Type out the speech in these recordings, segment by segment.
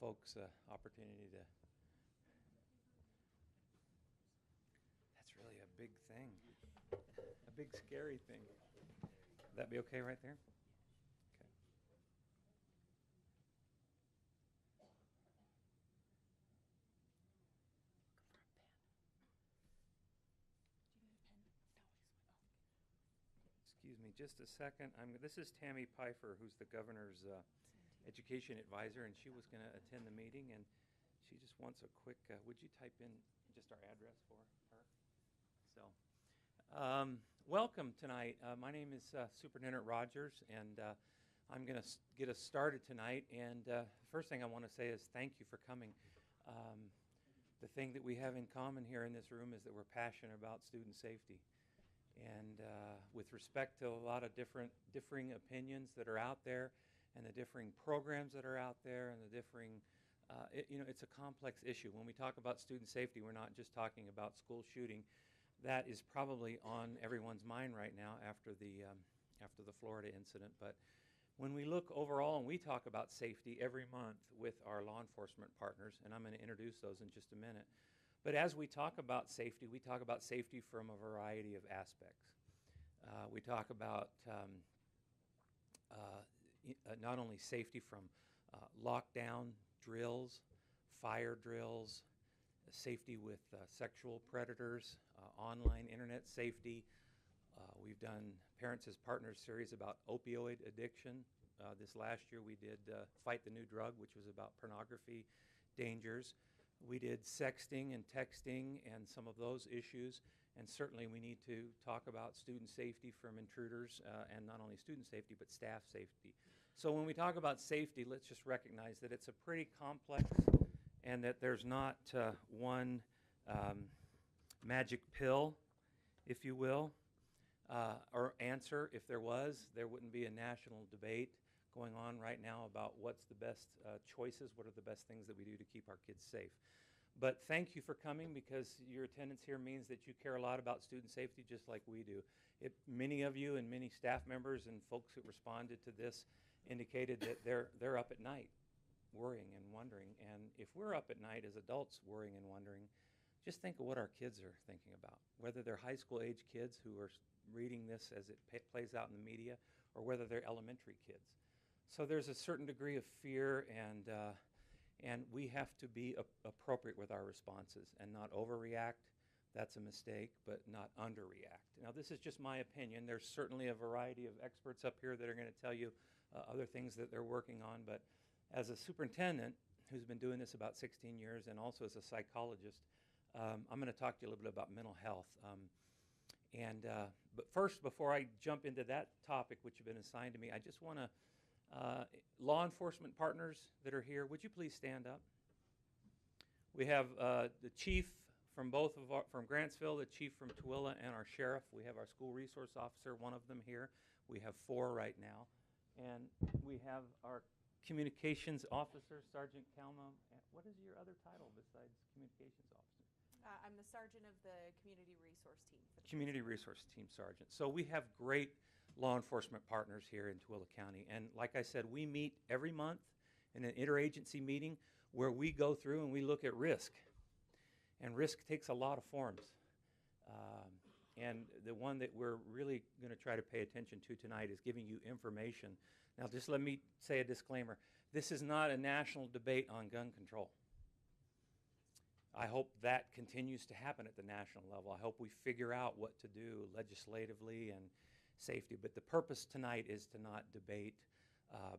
folks opportunity to. That's really a big thing, a big scary thing. Would that be okay right there? Okay. Excuse me just a second. This is Tammy Pfeiffer, who's the governor's education advisor, and she was going to attend the meeting, and she just wants a quick, would you type in just our address for her? So, welcome tonight. My name is Superintendent Rogers, and I'm going to get us started tonight. And the first thing I want to say is thank you for coming. The thing that we have in common here in this room is that we're passionate about student safety. And with respect to a lot of differing opinions that are out there, and the differing programs that are out there, and the differing, it's a complex issue. When we talk about student safety, we're not just talking about school shooting. That is probably on everyone's mind right now after the Florida incident. But when we look overall, and we talk about safety every month with our law enforcement partners, and I'm going to introduce those in just a minute. But as we talk about safety, we talk about safety from a variety of aspects. We talk about not only safety from lockdown drills, fire drills, safety with sexual predators, online internet safety. We've done Parents as Partners series about opioid addiction. This last year we did Fight the New Drug, which was about pornography dangers. We did sexting and texting and some of those issues. And certainly we need to talk about student safety from intruders, and not only student safety, but staff safety. So when we talk about safety, let's just recognize that it's a pretty complex, and that there's not one magic pill, if you will, or answer. If there was, there wouldn't be a national debate going on right now about what's the best choices, what are the best things that we do to keep our kids safe. But thank you for coming, because your attendance here means that you care a lot about student safety just like we do. Many of you and many staff members and folks who responded to this indicated that they're up at night worrying and wondering. And if we're up at night as adults worrying and wondering, just think of what our kids are thinking about, whether they're high school age kids who are reading this as it plays out in the media, or whether they're elementary kids. So there's a certain degree of fear, and we have to be appropriate with our responses and not overreact. That's a mistake, but not underreact. Now, this is just my opinion. There's certainly a variety of experts up here that are going to tell you other things that they're working on, but as a superintendent who's been doing this about 16 years, and also as a psychologist, I'm going to talk to you a little bit about mental health. But first, before I jump into that topic, which has been assigned to me, I just want to law enforcement partners that are here, would you please stand up? We have the chief from from Grantsville, the chief from Tooele, and our sheriff. We have our school resource officer, one of them here. We have 4 right now. And we have our communications officer, Sergeant Kalma. What is your other title besides communications officer? I'm the sergeant of the community resource team. Community resource team sergeant. So we have great law enforcement partners here in Tooele County. And like I said, we meet every month in an interagency meeting where we go through and we look at risk. And risk takes a lot of forms. And the one that we're really going to try to pay attention to tonight is giving you information. Now, just let me say a disclaimer. This is not a national debate on gun control. I hope that continues to happen at the national level. I hope we figure out what to do legislatively and safety. But the purpose tonight is to not debate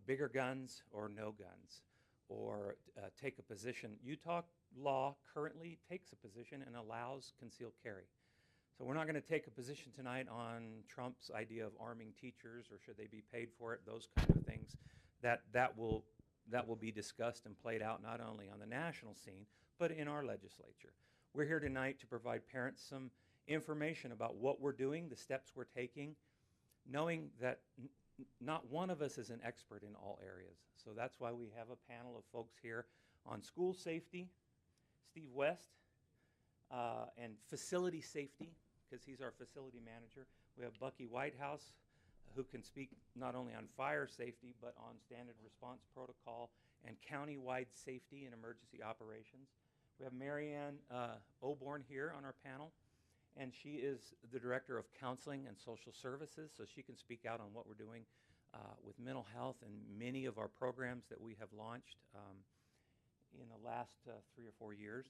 bigger guns or no guns, or take a position. Utah law currently takes a position and allows concealed carry. So we're not going to take a position tonight on Trump's idea of arming teachers, or should they be paid for it, those kind of things. That will be discussed and played out not only on the national scene, but in our legislature. We're here tonight to provide parents some information about what we're doing, the steps we're taking, knowing that not one of us is an expert in all areas. So that's why we have a panel of folks here on school safety, Steve West, and facility safety, because he's our facility manager. We have Bucky Whitehouse, who can speak not only on fire safety, but on standard response protocol and countywide safety and emergency operations. We have Marianne Oborn here on our panel, and she is the Director of Counseling and Social Services, so she can speak out on what we're doing with mental health and many of our programs that we have launched in the last 3 or 4 years.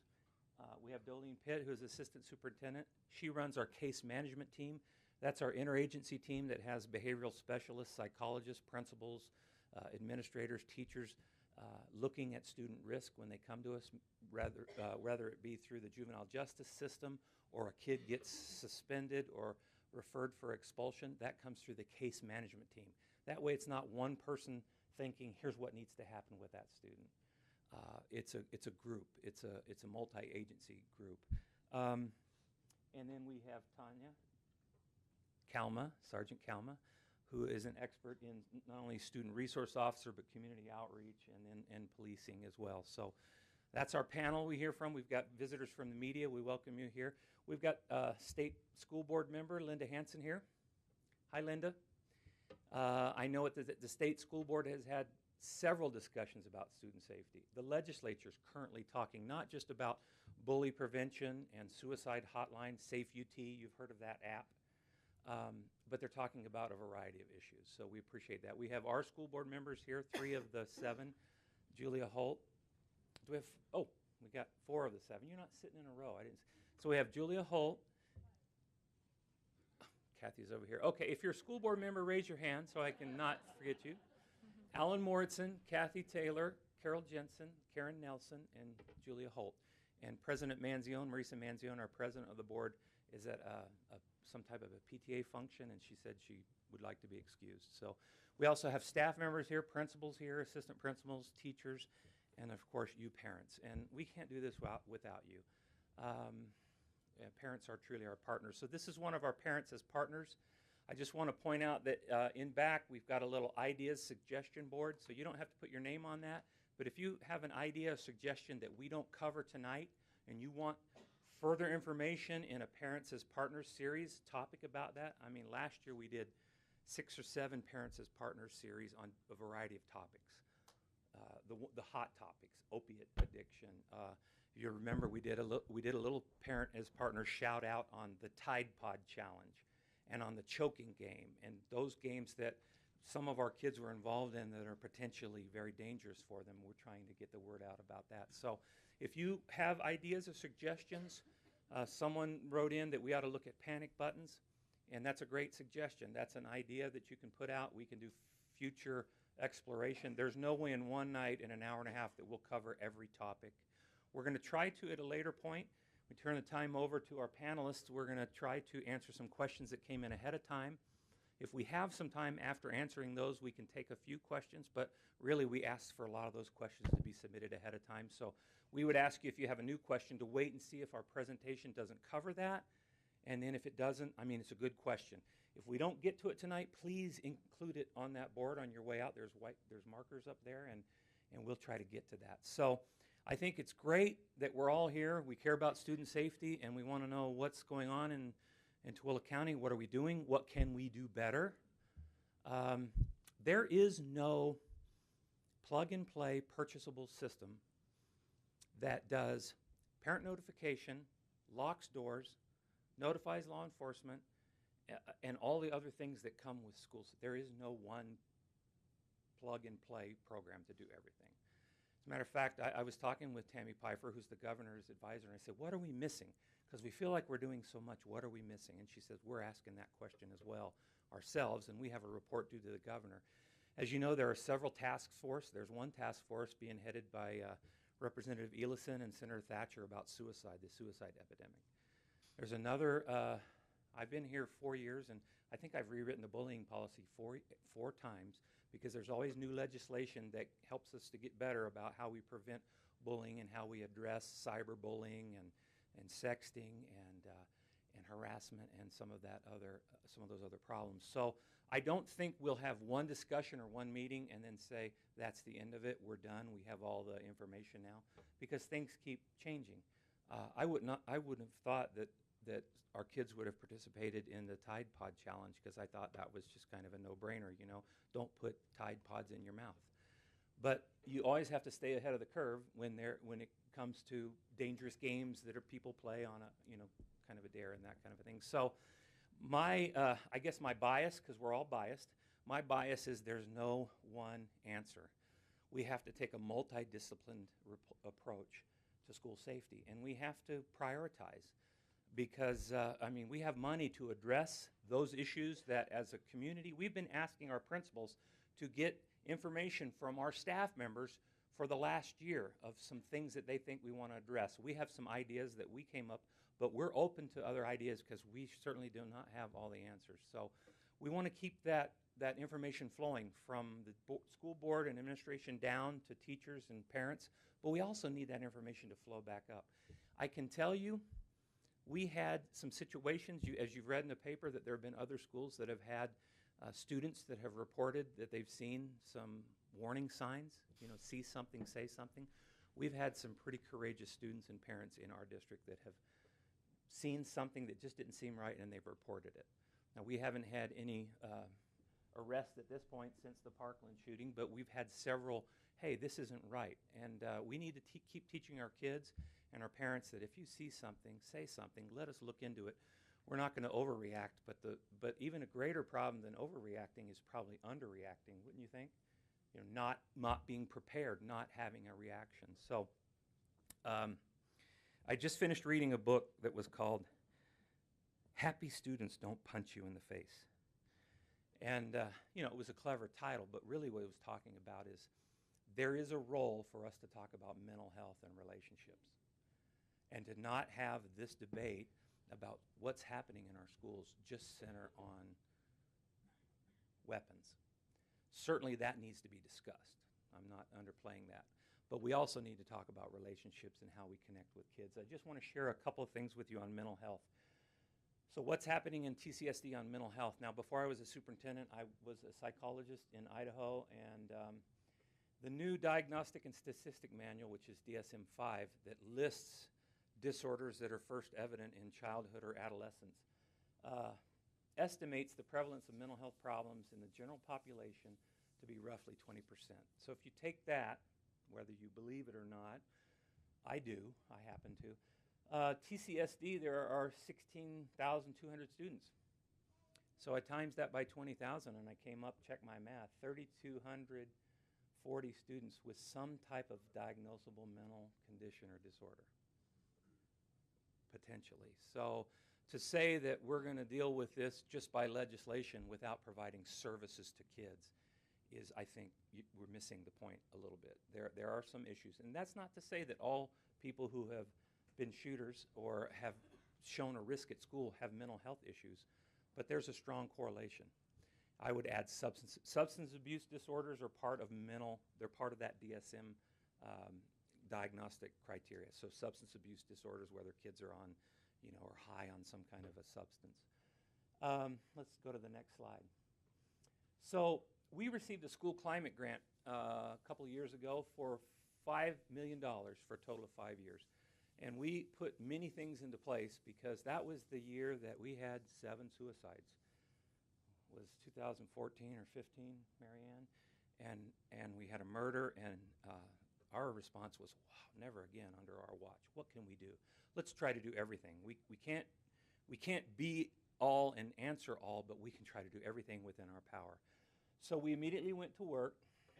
We have Dolene Pitt, who is Assistant Superintendent. She runs our case management team. That's our interagency team that has behavioral specialists, psychologists, principals, administrators, teachers, looking at student risk when they come to us, whether it be through the juvenile justice system or a kid gets suspended or referred for expulsion. That comes through the case management team. That way it's not one person thinking, here's what needs to happen with that student. It's a group. It's a multi-agency group. And then we have Tanya Kalma, Sergeant Kalma, who is an expert in not only student resource officer, but community outreach and policing as well. So that's our panel we hear from. We've got visitors from the media. We welcome you here. We've got State School Board member Linda Hansen here. Hi, Linda. I know the State School Board has had several discussions about student safety. The legislature is currently talking not just about bully prevention and suicide hotline, SafeUT, you've heard of that app, but they're talking about a variety of issues, so we appreciate that. We have our school board members here, 3 of the 7. Julia Holt. Do we have, oh, we got 4 of the 7. You're not sitting in a row. I didn't. So we have Julia Holt. Kathy's over here. Okay, if you're a school board member, raise your hand so I can not forget you. Alan Moritzen, Kathy Taylor, Carol Jensen, Karen Nelson, and Julia Holt. And President Manzione, Marisa Manzione, our president of the board, is at some type of a PTA function, and she said she would like to be excused. So we also have staff members here, principals here, assistant principals, teachers, and of course you parents. And we can't do this without you. Parents are truly our partners. So this is one of our parents as partners. I just want to point out that in back we've got a little ideas suggestion board, so you don't have to put your name on that, but if you have an idea, a suggestion that we don't cover tonight and you want further information in a Parents as Partners series topic about that, I mean last year we did 6 or 7 Parents as Partners series on a variety of topics. The hot topics, opiate addiction. If you remember, we did a little Parent as Partners shout out on the Tide Pod Challenge and on the choking game, and those games that some of our kids were involved in that are potentially very dangerous for them. We're trying to get the word out about that. So if you have ideas or suggestions, someone wrote in that we ought to look at panic buttons, and that's a great suggestion. That's an idea that you can put out. We can do future exploration. There's no way in one night in an hour and a half that we'll cover every topic. We're going to try to at a later point. We turn the time over to our panelists. We're going to try to answer some questions that came in ahead of time. If we have some time after answering those, we can take a few questions, but really we ask for a lot of those questions to be submitted ahead of time. So we would ask you, if you have a new question, to wait and see if our presentation doesn't cover that. And then if it doesn't, I mean, it's a good question. If we don't get to it tonight, please include it on that board on your way out. There's markers up there, and we'll try to get to that. So I think it's great that we're all here. We care about student safety, and we want to know what's going on in Tooele County. What are we doing? What can we do better? There is no plug-and-play purchasable system that does parent notification, locks doors, notifies law enforcement, and all the other things that come with schools. There is no one plug-and-play program to do everything. As a matter of fact, I was talking with Tammy Pfeiffer, who's the governor's advisor, and I said, what are we missing? Because we feel like we're doing so much. What are we missing? And she says, we're asking that question as well ourselves, and we have a report due to the governor. As you know, there are several task forces. There's one task force being headed by Representative Elison and Senator Thatcher about suicide, the suicide epidemic. There's another, I've been here 4 years, and I think I've rewritten the bullying policy four times, because there's always new legislation that helps us to get better about how we prevent bullying and how we address cyberbullying and sexting and harassment and some of those other problems. So I don't think we'll have one discussion or one meeting and then say that's the end of it, we're done, we have all the information now, because things keep changing. I wouldn't have thought that our kids would have participated in the Tide Pod Challenge, because I thought that was just kind of a no-brainer, you know, don't put Tide Pods in your mouth. But you always have to stay ahead of the curve when it comes to dangerous games that people play on a, kind of a dare and that kind of a thing. So my, I guess my bias, because we're all biased, my bias is there's no one answer. We have to take a multidisciplined approach to school safety, and we have to prioritize because, we have money to address those issues that as a community, we've been asking our principals to get information from our staff members for the last year of some things that they think we want to address. We have some ideas that we came up, but we're open to other ideas because we certainly do not have all the answers. So we want to keep that information flowing from the school board and administration down to teachers and parents, but we also need that information to flow back up. I can tell you, we had some situations, as you've read in the paper, that there have been other schools that have had students that have reported that they've seen some warning signs, see something, say something. We've had some pretty courageous students and parents in our district that have seen something that just didn't seem right and they've reported it. Now, we haven't had any arrests at this point since the Parkland shooting, but we've had several, hey, this isn't right. And we need to keep teaching our kids and our parents that if you see something, say something, let us look into it. We're not going to overreact, but even a greater problem than overreacting is probably underreacting, wouldn't you think? Not being prepared, not having a reaction. So I just finished reading a book that was called Happy Students Don't Punch You in the Face. And, it was a clever title, but really what it was talking about is there is a role for us to talk about mental health and relationships and to not have this debate about what's happening in our schools just center on weapons. Certainly that needs to be discussed. I'm not underplaying that. But we also need to talk about relationships and how we connect with kids. I just want to share a couple of things with you on mental health. So what's happening in TCSD on mental health? Now, before I was a superintendent, I was a psychologist in Idaho, and the new Diagnostic and Statistic Manual, which is DSM-5, that lists disorders that are first evident in childhood or adolescence, estimates the prevalence of mental health problems in the general population to be roughly 20%. So if you take that, whether you believe it or not, I do, I happen to, TCSD, there are 16,200 students. So I times that by 20,000 and I came up, checked my math, 3,240 students with some type of diagnosable mental condition or disorder, potentially. So to say that we're going to deal with this just by legislation without providing services to kids is, I think, we're missing the point a little bit. There are some issues. And that's not to say that all people who have been shooters or have shown a risk at school have mental health issues, but there's a strong correlation. I would add substance abuse disorders are part of they're part of that DSM diagnostic criteria. So substance abuse disorders, whether kids are on, or high on some kind of a substance. Let's go to the next slide. So we received a school climate grant a couple of years ago for $5 million for a total of 5 years. And we put many things into place because that was the year that we had 7 suicides. It was 2014 or 15, Marianne? And we had a murder, and our response was, wow, never again under our watch. What can we do? Let's try to do everything. We can't be all and answer all, but we can try to do everything within our power. So we immediately went to work.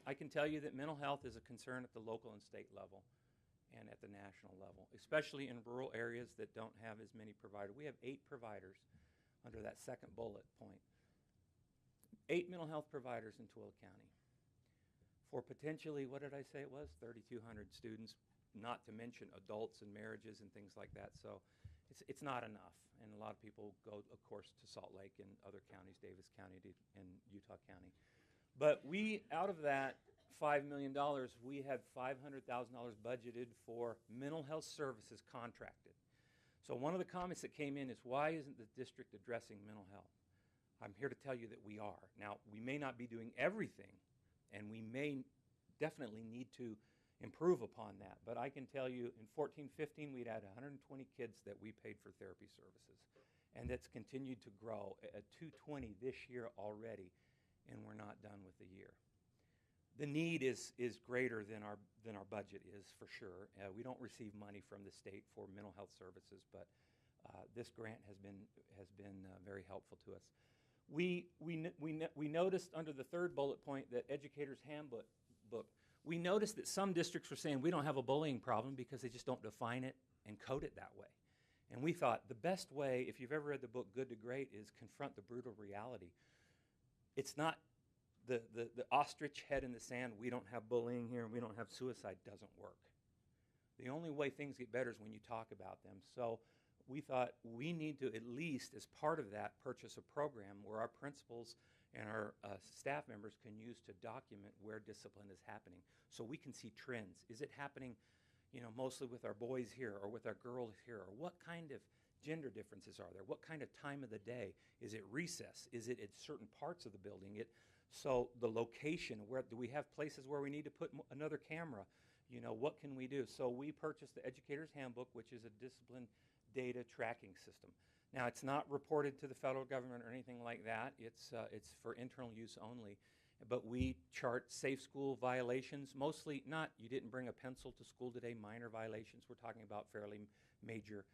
I can tell you that mental health is a concern at the local and state level and at the national level, especially in rural areas that don't have as many providers. We have 8 providers under that second bullet point. 8 mental health providers in Tooele County for potentially, what did I say it was? 3,200 students, not to mention adults and marriages and things like that. So it's not enough. And a lot of people go, of course, to Salt Lake and other counties, Davis County and Utah County. But we, out of that $5 million, we had $500,000 budgeted for mental health services contracted. So one of the comments that came in is, why isn't the district addressing mental health? I'm here to tell you that we are. Now, we may not be doing everything, and we may definitely need to improve upon that. But I can tell you in 14-15, we'd had 120 kids that we paid for therapy services. And that's continued to grow at 220 this year already, and we're not done with the year. The need is greater than our budget is, for sure. We don't receive money from the state for mental health services, but this grant has been very helpful to us. We noticed under the third bullet point, that Educators Handbook, we noticed that some districts were saying we don't have a bullying problem because they just don't define it and code it that way. And we thought the best way, if you've ever read the book Good to Great, is confront the brutal reality. It's not the ostrich head in the sand, we don't have bullying here and we don't have suicide, doesn't work. The only way things get better is when you talk about them. So we thought we need to, at least as part of that, purchase a program where our principals and our staff members can use to document where discipline is happening, so we can see trends. Is it happening, mostly with our boys here or with our girls here? Or what kind of gender differences are there? What kind of time of the day? Is it recess? Is it at certain parts of the building? So the location, where do we have places where we need to put another camera? What can we do? So we purchased the Educators Handbook, which is a discipline data tracking system. Now, it's not reported to the federal government or anything like that. It's for internal use only. But we chart safe school violations, mostly not you didn't bring a pencil to school today, minor violations. We're talking about fairly major,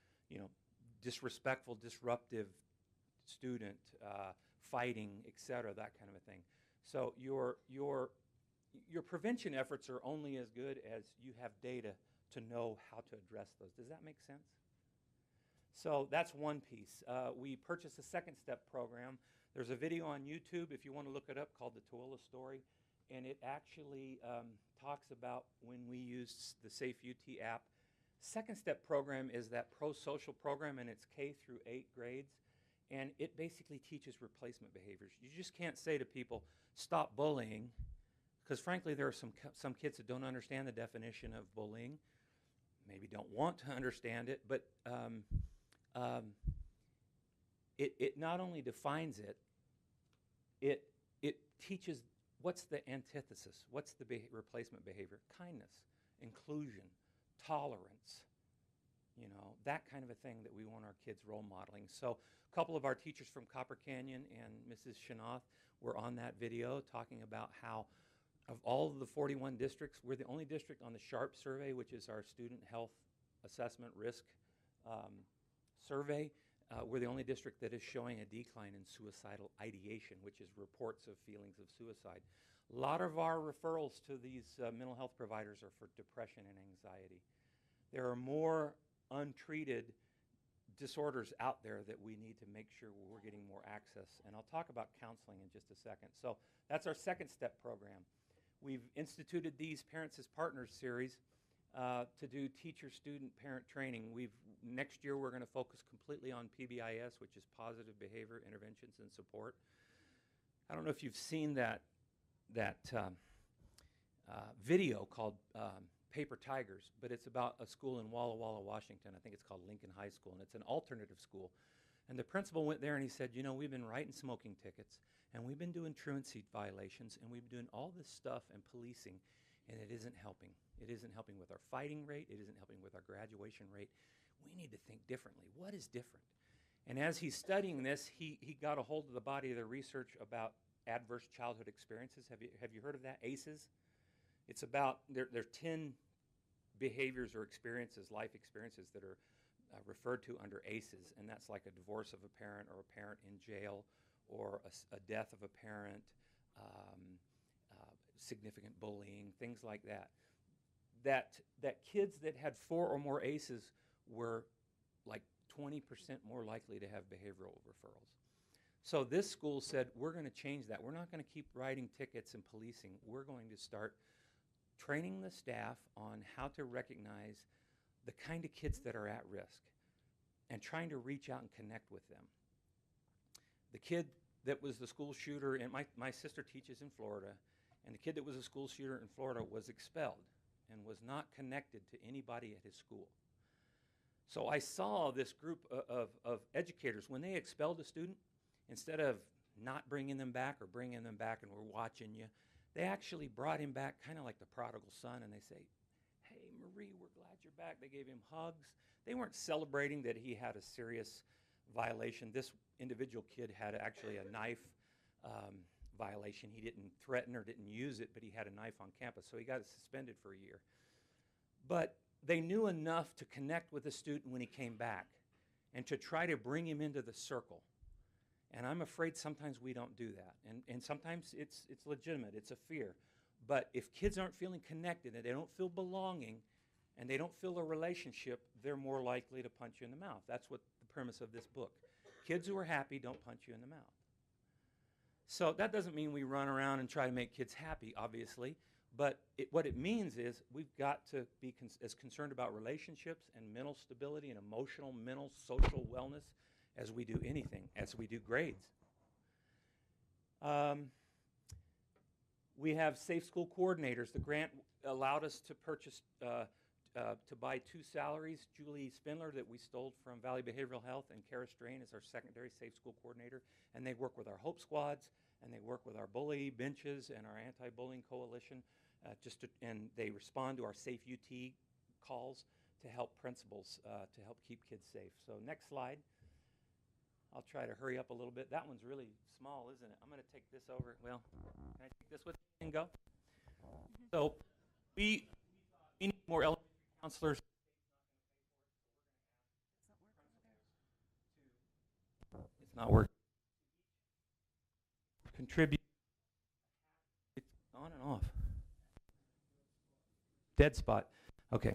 disrespectful, disruptive student, fighting, etc., that kind of a thing. So your prevention efforts are only as good as you have data to know how to address those. Does that make sense? So that's one piece. We purchased a second step program. There's a video on YouTube, if you want to look it up, called the Tooele story. And it actually talks about when we used the SafeUT app. Second step program is that pro-social program, and it's K through 8 grades. And it basically teaches replacement behaviors. You just can't say to people, stop bullying, because frankly, there are some kids that don't understand the definition of bullying, maybe don't want to understand it, but it not only defines it, it teaches what's the antithesis, what's the replacement behavior: kindness, inclusion, tolerance, that kind of a thing that we want our kids role modeling. So a couple of our teachers from Copper Canyon and Mrs. Shanoth were on that video talking about how of all of the 41 districts, we're the only district on the SHARP survey, which is our student health assessment risk survey. We're the only district that is showing a decline in suicidal ideation, which is reports of feelings of suicide. A lot of our referrals to these mental health providers are for depression and anxiety. There are more untreated disorders out there that we need to make sure we're getting more access. And I'll talk about counseling in just a second. So that's our second step program. We've instituted these Parents as Partners series to do teacher, student, parent training. Next year we're going to focus completely on PBIS, which is positive behavior interventions and support. I don't know if you've seen that video called Paper Tigers, but it's about a school in Walla Walla, Washington. I think it's called Lincoln High School, and it's an alternative school. And the principal went there and he said, we've been writing smoking tickets, and we've been doing truancy violations, and we've been doing all this stuff and policing, and it isn't helping. It isn't helping with our fighting rate. It isn't helping with our graduation rate. We need to think differently. What is different? And as he's studying this, he got a hold of the body of the research about adverse childhood experiences. Have you heard of that? ACEs? It's about, there are 10 behaviors or experiences, life experiences, that are referred to under ACEs, and that's like a divorce of a parent, or a parent in jail, or a death of a parent, significant bullying, things like that. That kids that had 4 or more ACEs were like 20% more likely to have behavioral referrals. So this school said, we're going to change that. We're not going to keep writing tickets and policing. We're going to start training the staff on how to recognize the kind of kids that are at risk and trying to reach out and connect with them. The kid that was the school shooter, and my sister teaches in Florida, and the kid that was a school shooter in Florida was expelled and was not connected to anybody at his school. So I saw this group of educators, when they expelled a student, instead of not bringing them back or bringing them back and we're watching you, they actually brought him back kind of like the prodigal son, and they say, hey, Marie, we're glad you're back. They gave him hugs. They weren't celebrating that he had a serious violation. This individual kid had actually a knife violation. He didn't threaten or didn't use it, but he had a knife on campus, so he got suspended for a year. But they knew enough to connect with the student when he came back and to try to bring him into the circle. And I'm afraid sometimes we don't do that. And sometimes it's legitimate, it's a fear. But if kids aren't feeling connected and they don't feel belonging and they don't feel a relationship, they're more likely to punch you in the mouth. That's what the premise of this book. Kids who are happy don't punch you in the mouth. So that doesn't mean we run around and try to make kids happy, obviously. But what it means is we've got to be as concerned about relationships and mental stability and emotional, mental, social wellness as we do anything, as we do grades. We have safe school coordinators. The grant allowed us to purchase, to buy 2 salaries. Julie Spindler, that we stole from Valley Behavioral Health, and Kara Strain is our secondary safe school coordinator. And they work with our Hope Squads, and they work with our bully benches and our anti-bullying coalition. And they respond to our SafeUT calls to help principals, to help keep kids safe. So next slide. I'll try to hurry up a little bit. That one's really small, isn't it? I'm going to take this over. Well, can I take this with me and go? So we need more elementary counselors. It's not working. Contribute. It's on and off. Dead spot. Okay.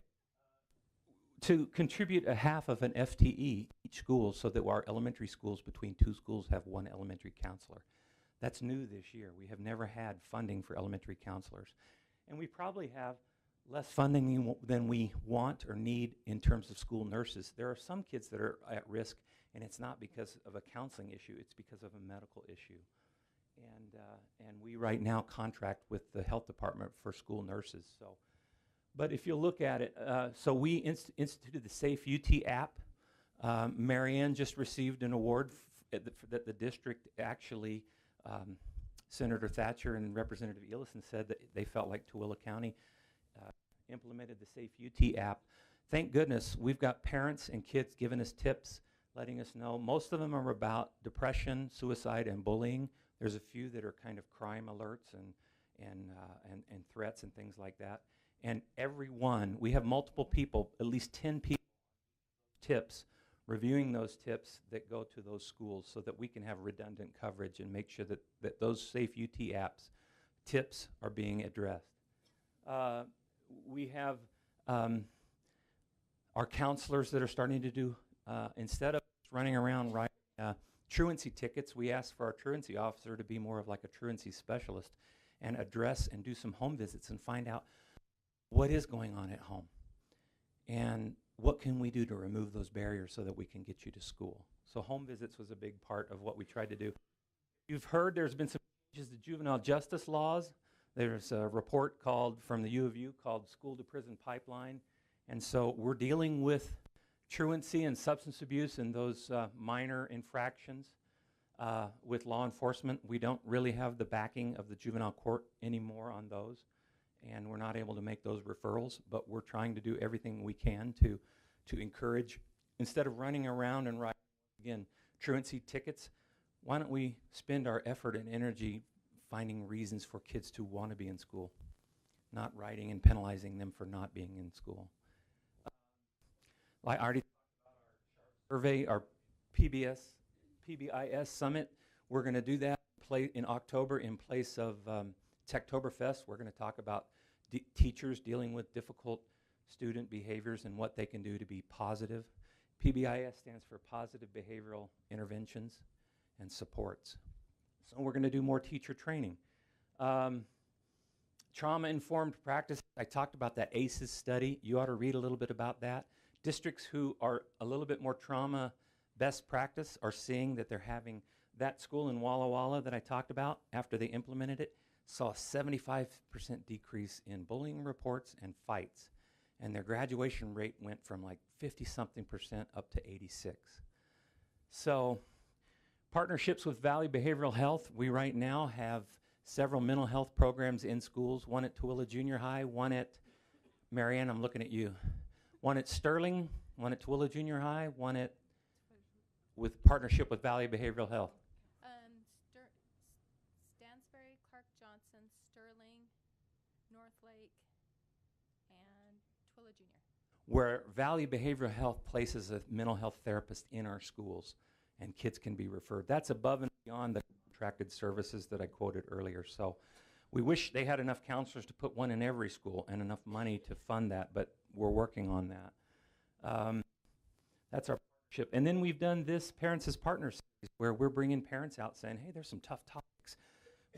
To contribute a half of an FTE each school so that our elementary schools, between 2 schools, have 1 elementary counselor. That's new this year. We have never had funding for elementary counselors. And we probably have less funding than we want or need in terms of school nurses. There are some kids that are at risk, and it's not because of a counseling issue, it's because of a medical issue. And we right now contract with the health department for school nurses. But if you look at it, so we instituted the SafeUT app. Marianne just received an award that the district actually, Senator Thatcher and Representative Ellison said that they felt like Tooele County implemented the SafeUT app. Thank goodness we've got parents and kids giving us tips, letting us know. Most of them are about depression, suicide, and bullying. There's a few that are kind of crime alerts and threats and things like that. And every one, we have multiple people, at least 10 people, tips, reviewing those tips that go to those schools so that we can have redundant coverage and make sure that those SafeUT apps tips are being addressed. We have our counselors that are starting to do, instead of running around writing truancy tickets, we ask for our truancy officer to be more of like a truancy specialist and address and do some home visits and find out what is going on at home and what can we do to remove those barriers so that we can get you to school. So home visits was a big part of what we tried to do. You've heard there's been some changes to juvenile justice laws. There's a report from the U of U called School to Prison Pipeline. And so we're dealing with truancy and substance abuse and those minor infractions with law enforcement. We don't really have the backing of the juvenile court anymore on those, and we're not able to make those referrals, but we're trying to do everything we can to encourage, instead of running around and writing, again, truancy tickets, why don't we spend our effort and energy finding reasons for kids to want to be in school, not writing and penalizing them for not being in school. I already talked about our survey, our PBIS summit. We're going to do that in October in place of Techtoberfest. We're going to talk about teachers dealing with difficult student behaviors and what they can do to be positive. PBIS stands for Positive Behavioral Interventions and Supports. So we're going to do more teacher training. Trauma-informed practice, I talked about that ACEs study. You ought to read a little bit about that. Districts who are a little bit more trauma best practice are seeing that they're having that school in Walla Walla that I talked about after they implemented it, saw a 75% decrease in bullying reports and fights. And their graduation rate went from like 50-something% up to 86. So partnerships with Valley Behavioral Health, we right now have several mental health programs in schools, one at Tooele Junior High, one at, Marianne, I'm looking at you, one at Sterling, one at Tooele Junior High, one at, with partnership with Valley Behavioral Health. Stansbury where Valley Behavioral Health places a mental health therapist in our schools, and kids can be referred. That's above and beyond the contracted services that I quoted earlier. So we wish they had enough counselors to put one in every school and enough money to fund that, but we're working on that. That's our partnership. And then we've done this Parents as Partners series, where we're bringing parents out saying, hey, there's some tough topics.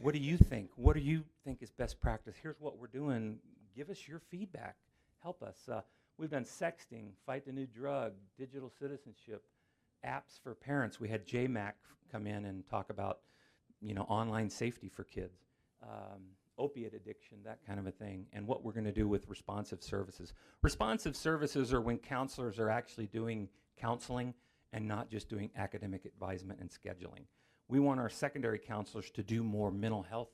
What do you think? What do you think is best practice? Here's what we're doing. Give us your feedback. Help us. We've done sexting, fight the new drug, digital citizenship, apps for parents. We had JMAC come in and talk about, online safety for kids, opiate addiction, that kind of a thing, and what we're going to do with responsive services. Responsive services are when counselors are actually doing counseling and not just doing academic advisement and scheduling. We want our secondary counselors to do more mental health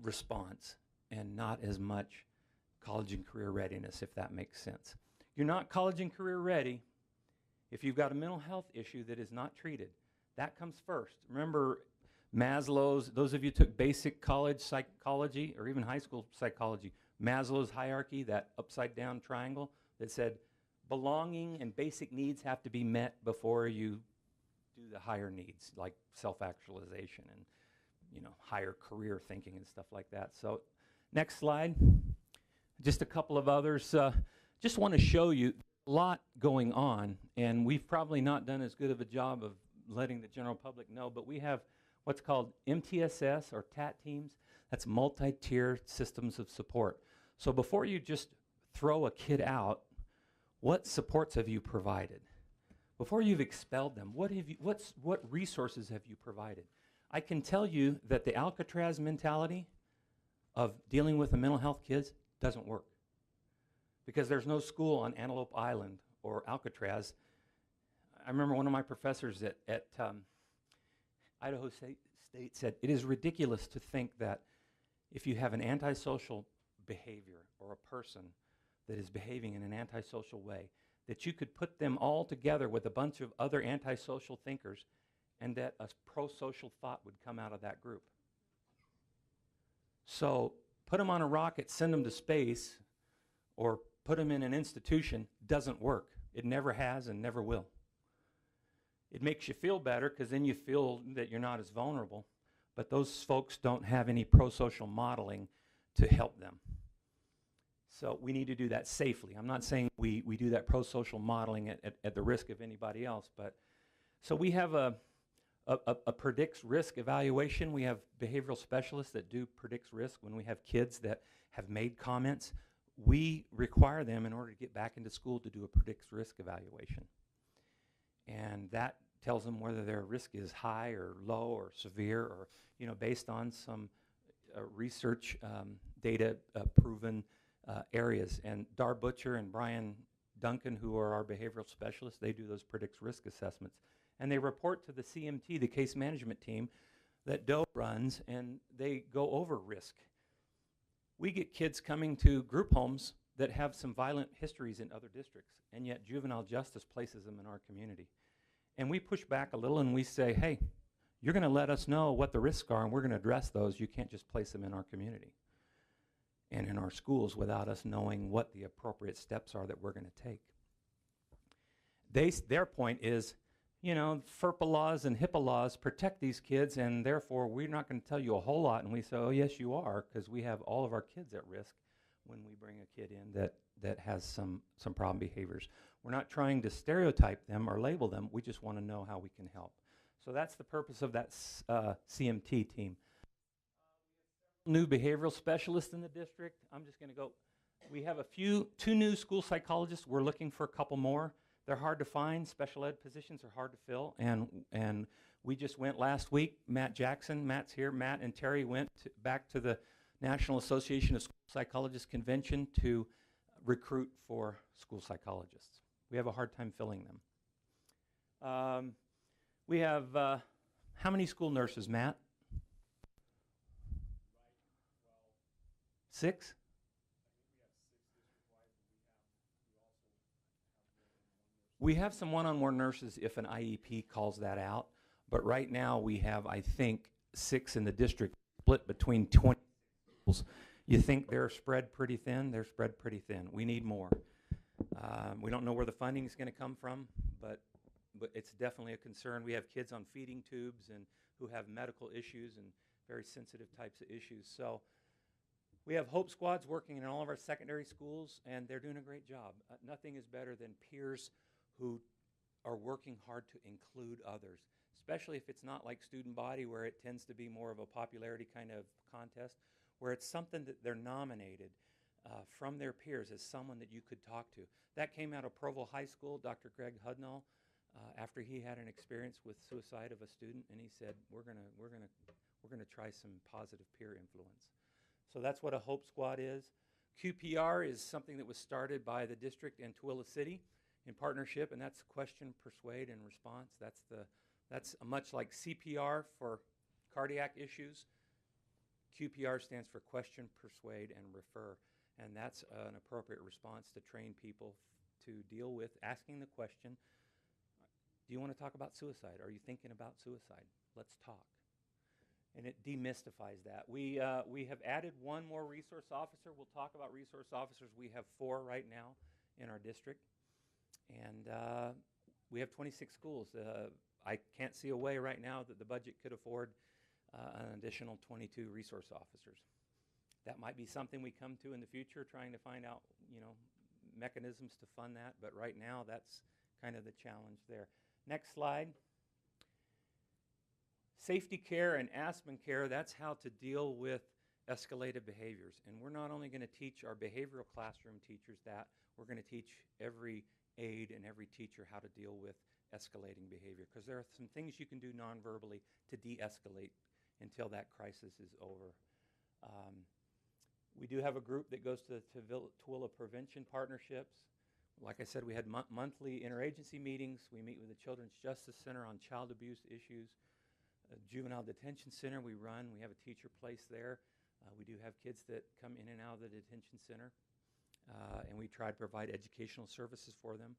response and not as much college and career readiness, if that makes sense. You're not college and career ready if you've got a mental health issue that is not treated. That comes first. Remember Maslow's, those of you who took basic college psychology or even high school psychology, Maslow's hierarchy, that upside down triangle that said belonging and basic needs have to be met before you do the higher needs like self-actualization and higher career thinking and stuff like that. So next slide. Just a couple of others. Just want to show you a lot going on, and we've probably not done as good of a job of letting the general public know, but we have what's called MTSS or TAT teams. That's multi-tier systems of support. So before you just throw a kid out, what supports have you provided? Before you've expelled them, what resources have you provided? I can tell you that the Alcatraz mentality of dealing with the mental health kids doesn't work, because there's no school on Antelope Island or Alcatraz. I remember one of my professors at Idaho State said, it is ridiculous to think that if you have an antisocial behavior or a person that is behaving in an antisocial way, that you could put them all together with a bunch of other antisocial thinkers and that a pro-social thought would come out of that group. So put them on a rocket, send them to space, or put them in an institution doesn't work. It never has and never will. It makes you feel better because then you feel that you're not as vulnerable, but those folks don't have any pro-social modeling to help them. So we need to do that safely. I'm not saying we do that pro-social modeling at the risk of anybody else, but so we have a predicts risk evaluation. We have behavioral specialists that do predicts risk. When we have kids that have made comments, we require them in order to get back into school to do a predicts risk evaluation. And that tells them whether their risk is high or low or severe or, based on some research data proven areas. And Dar Butcher and Brian Duncan, who are our behavioral specialists, they do those predicts risk assessments. And they report to the CMT, the case management team, that Doe runs, and they go over risk. We get kids coming to group homes that have some violent histories in other districts, and yet juvenile justice places them in our community. And we push back a little and we say, hey, you're going to let us know what the risks are, and we're going to address those. You can't just place them in our community and in our schools without us knowing what the appropriate steps are that we're going to take. Their point is, FERPA laws and HIPAA laws protect these kids, and therefore we're not going to tell you a whole lot. And we say, oh, yes, you are, because we have all of our kids at risk when we bring a kid in that has some problem behaviors. We're not trying to stereotype them or label them. We just want to know how we can help. So that's the purpose of that CMT team. New behavioral specialists in the district. I'm just going to go. We have two new school psychologists. We're looking for a couple more. They're hard to find. Special ed positions are hard to fill. And we just went last week. Matt's here. Matt and Terry went back to the National Association of School Psychologists Convention to recruit for school psychologists. We have a hard time filling them. We have, how many school nurses, Matt? 6? We have some one-on-one nurses if an IEP calls that out, but right now we have, I think, 6 in the district, split between 20 schools. You think they're spread pretty thin? They're spread pretty thin. We need more. We don't know where the funding is going to come from, but it's definitely a concern. We have kids on feeding tubes and who have medical issues and very sensitive types of issues. So we have Hope Squads working in all of our secondary schools, and they're doing a great job. Nothing is better than peers who are working hard to include others, especially if it's not like student body where it tends to be more of a popularity kind of contest, where it's something that they're nominated from their peers as someone that you could talk to. That came out of Provo High School, Dr. Greg Hudnall, after he had an experience with suicide of a student, and he said, we're gonna try some positive peer influence. So that's what a Hope Squad is. QPR is something that was started by the district and Tooele City in partnership, and that's question, persuade, and response. That's much like CPR for cardiac issues. QPR stands for question, persuade, and refer, and that's an appropriate response to train people to deal with asking the question, do you want to talk about suicide? Are you thinking about suicide? Let's talk. And it demystifies that. We have added one more resource officer. We'll talk about resource officers. We have 4 right now in our district. And we have 26 schools. I can't see a way right now that the budget could afford an additional 22 resource officers. That might be something we come to in the future, trying to find out, mechanisms to fund that. But right now, that's kind of the challenge there. Next slide. Safety care and Aspen care, that's how to deal with escalated behaviors. And we're not only going to teach our behavioral classroom teachers that, we're going to teach every aide and every teacher how to deal with escalating behavior, because there are some things you can do non-verbally to de-escalate until that crisis is over. We do have a group that goes to Tooele prevention partnerships. Like I said, we had monthly interagency meetings. We meet with the Children's Justice Center on child abuse issues. Juvenile Detention Center we run. We have a teacher place there. We do have kids that come in and out of the detention center, and we try to provide educational services for them.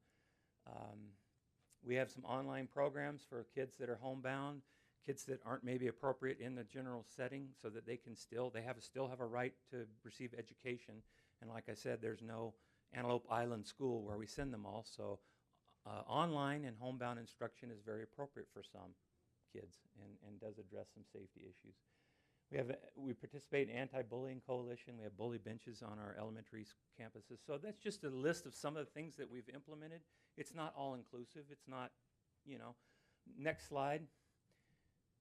We have some online programs for kids that are homebound, kids that aren't maybe appropriate in the general setting, so that they can still have a right to receive education. And like I said, there's no Antelope Island school where we send them all, so online and homebound instruction is very appropriate for some kids and does address some safety issues. We participate in Anti-Bullying Coalition. We have bully benches on our elementary campuses. So that's just a list of some of the things that we've implemented. It's not all inclusive. It's not, Next slide.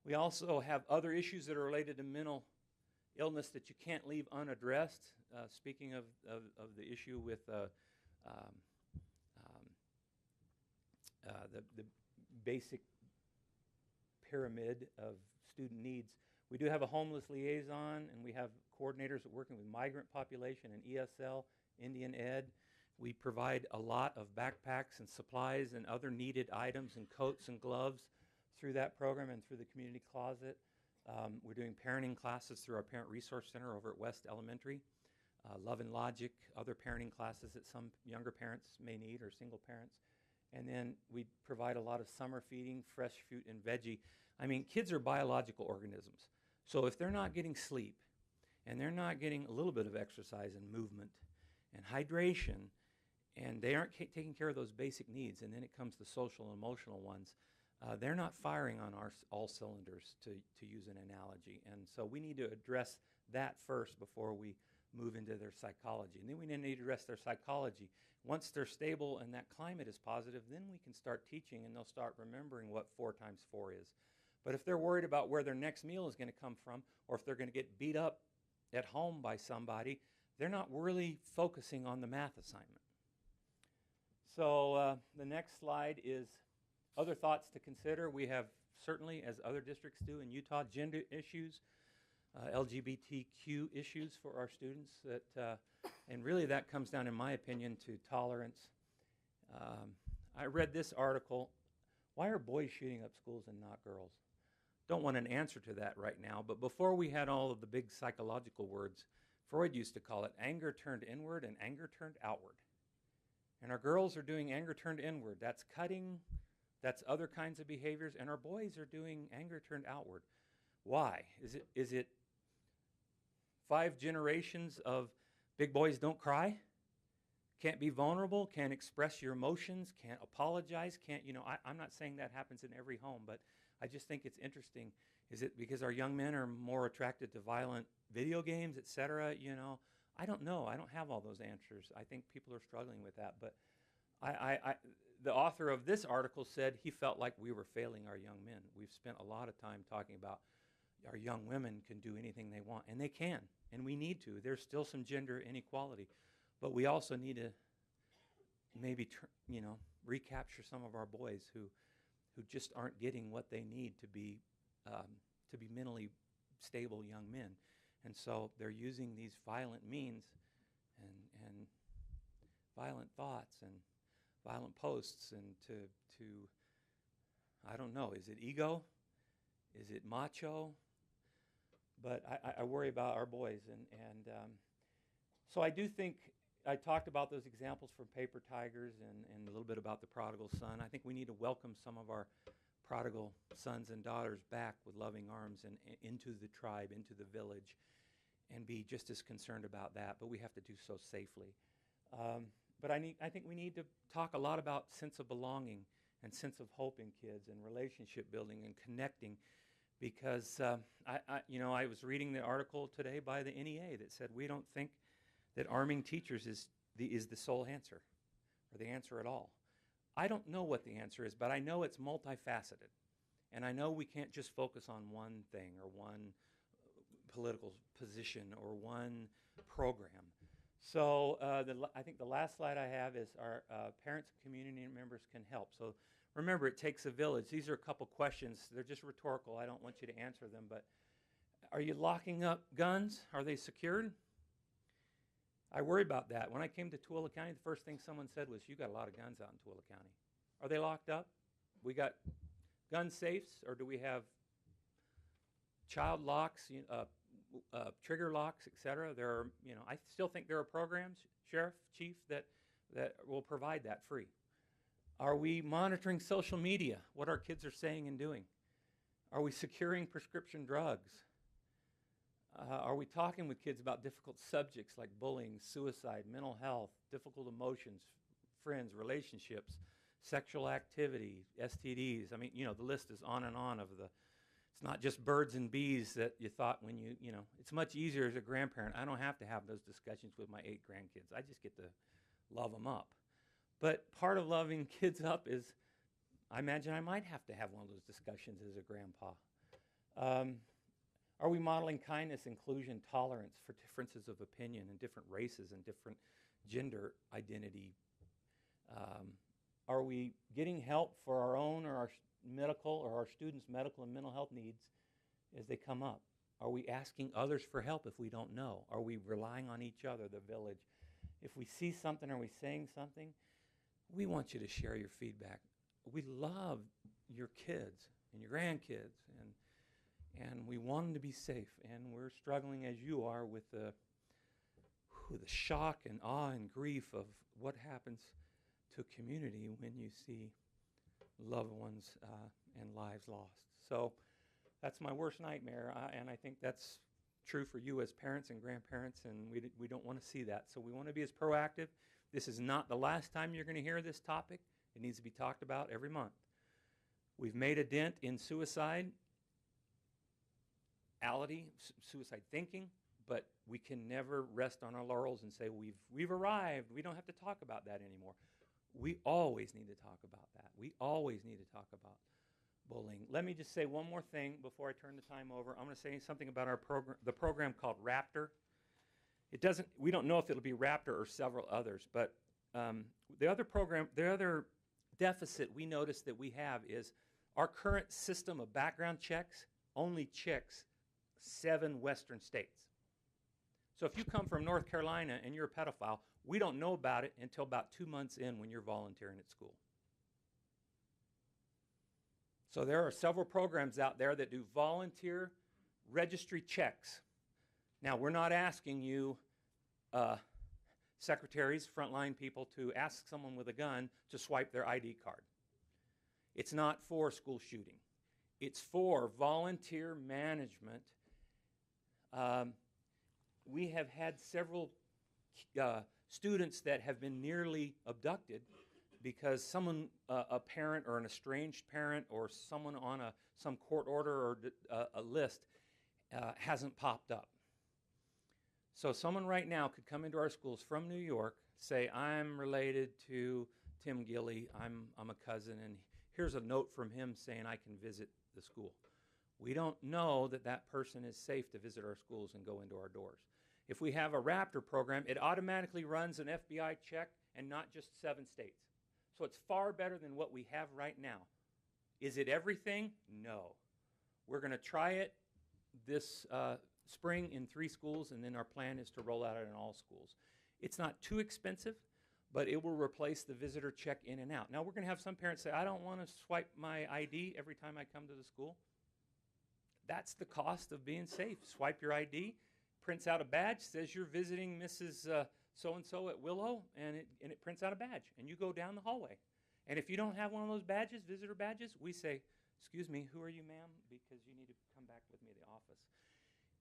We also have other issues that are related to mental illness that you can't leave unaddressed. Speaking of the issue with the basic pyramid of student needs, we do have a homeless liaison, and we have coordinators working with migrant population and ESL, Indian Ed. We provide a lot of backpacks and supplies and other needed items and coats and gloves through that program and through the community closet. We're doing parenting classes through our Parent Resource Center over at West Elementary. Love and Logic, other parenting classes that some younger parents may need, or single parents. And then we provide a lot of summer feeding, fresh fruit and veggie. I mean, kids are biological organisms. So if they're not getting sleep, and they're not getting a little bit of exercise and movement and hydration, and they aren't taking care of those basic needs, and then it comes to social and emotional ones, they're not firing on all cylinders, to use an analogy. And so we need to address that first before we move into their psychology. And then we need to address their psychology. Once they're stable and that climate is positive, then we can start teaching, and they'll start remembering what 4 times 4 is. But if they're worried about where their next meal is going to come from, or if they're going to get beat up at home by somebody, they're not really focusing on the math assignment. So the next slide is other thoughts to consider. We have, certainly, as other districts do in Utah, gender issues, LGBTQ issues for our students, and really that comes down, in my opinion, to tolerance. I read this article, why are boys shooting up schools and not girls? Don't want an answer to that right now, but before we had all of the big psychological words, Freud used to call it anger turned inward and anger turned outward. And our girls are doing anger turned inward. That's cutting, that's other kinds of behaviors, and our boys are doing anger turned outward. Why? Is it 5 generations of big boys don't cry? can't be vulnerable, can't express your emotions, can't apologize, can't, I'm not saying that happens in every home, but I just think it's interesting. Is it because our young men are more attracted to violent video games, et cetera? I don't know. I don't have all those answers. I think people are struggling with that. But the author of this article said he felt like we were failing our young men. We've spent a lot of time talking about our young women can do anything they want, and they can, and we need to. There's still some gender inequality, but we also need to maybe recapture some of our boys who just aren't getting what they need to be mentally stable young men. And so they're using these violent means and violent thoughts and violent posts and to I don't know, is it ego? Is it macho? But I worry about our boys. And so I do think I talked about those examples from Paper Tigers and a little bit about the prodigal son. I think we need to welcome some of our prodigal sons and daughters back with loving arms and into the tribe, into the village, and be just as concerned about that. But we have to do so safely. But I think we need to talk a lot about sense of belonging and sense of hope in kids and relationship building and connecting, because I was reading the article today by the NEA that said we don't think that arming teachers is the sole answer or the answer at all. I don't know what the answer is, but I know it's multifaceted. And I know we can't just focus on one thing or one political position or one program. So I think the last slide I have is our parents and community members can help. So remember, it takes a village. These are a couple questions. They're just rhetorical. I don't want you to answer them. But are you locking up guns? Are they secured? I worry about that. When I came to Tooele County, the first thing someone said was, you got a lot of guns out in Tooele County. Are they locked up? We got gun safes, or do we have child locks, trigger locks, etc.? There are, I still think there are programs, Sheriff, Chief, that will provide that free. Are we monitoring social media, what our kids are saying and doing? Are we securing prescription drugs? Are we talking with kids about difficult subjects like bullying, suicide, mental health, difficult emotions, friends, relationships, sexual activity, STDs? I mean, the list is on and on of it's not just birds and bees that you thought when it's much easier as a grandparent. I don't have to have those discussions with my 8 grandkids. I just get to love them up. But part of loving kids up is, I imagine I might have to have one of those discussions as a grandpa. Are we modeling kindness, inclusion, tolerance for differences of opinion and different races and different gender identity? Are we getting help for our own or our medical or our students' medical and mental health needs as they come up? Are we asking others for help if we don't know? Are we relying on each other, the village? If we see something, are we saying something? We want you to share your feedback. We love your kids and your grandkids, and we want them to be safe. And we're struggling, as you are, with the shock and awe and grief of what happens to a community when you see loved ones and lives lost. So that's my worst nightmare, and I think that's true for you as parents and grandparents, and we don't want to see that. So we want to be as proactive. This is not the last time you're going to hear this topic. It needs to be talked about every month. We've made a dent in suicide thinking, but we can never rest on our laurels and say we've arrived. We don't have to talk about that anymore. We always need to talk about that. We always need to talk about bullying. Let me just say one more thing before I turn the time over. I'm going to say something about our program, the program called Raptor. We don't know if it'll be Raptor or several others, but the other deficit we notice that we have is our current system of background checks only checks 7 western states. So if you come from North Carolina and you're a pedophile, we don't know about it until about 2 months in when you're volunteering at school. So there are several programs out there that do volunteer registry checks. Now, we're not asking you, secretaries, frontline people, to ask someone with a gun to swipe their ID card. It's not for school shooting. It's for volunteer management. We have had several students that have been nearly abducted because someone, a parent or an estranged parent or someone on some court order or a list hasn't popped up. So someone right now could come into our schools from New York, say, I'm related to Tim Gilly, I'm a cousin, and here's a note from him saying I can visit the school. We don't know that that person is safe to visit our schools and go into our doors. If we have a Raptor program, it automatically runs an FBI check and not just 7 states. So it's far better than what we have right now. Is it everything? No. We're going to try it this spring in 3 schools, and then our plan is to roll out in all schools. It's not too expensive, but it will replace the visitor check in and out. Now, we're going to have some parents say, I don't want to swipe my ID every time I come to the school. That's the cost of being safe. Swipe your ID, prints out a badge, says you're visiting Mrs. So-and-so at Willow, and it prints out a badge, and you go down the hallway. And if you don't have one of those badges, visitor badges, we say, excuse me, who are you, ma'am? Because you need to come back with me to the office.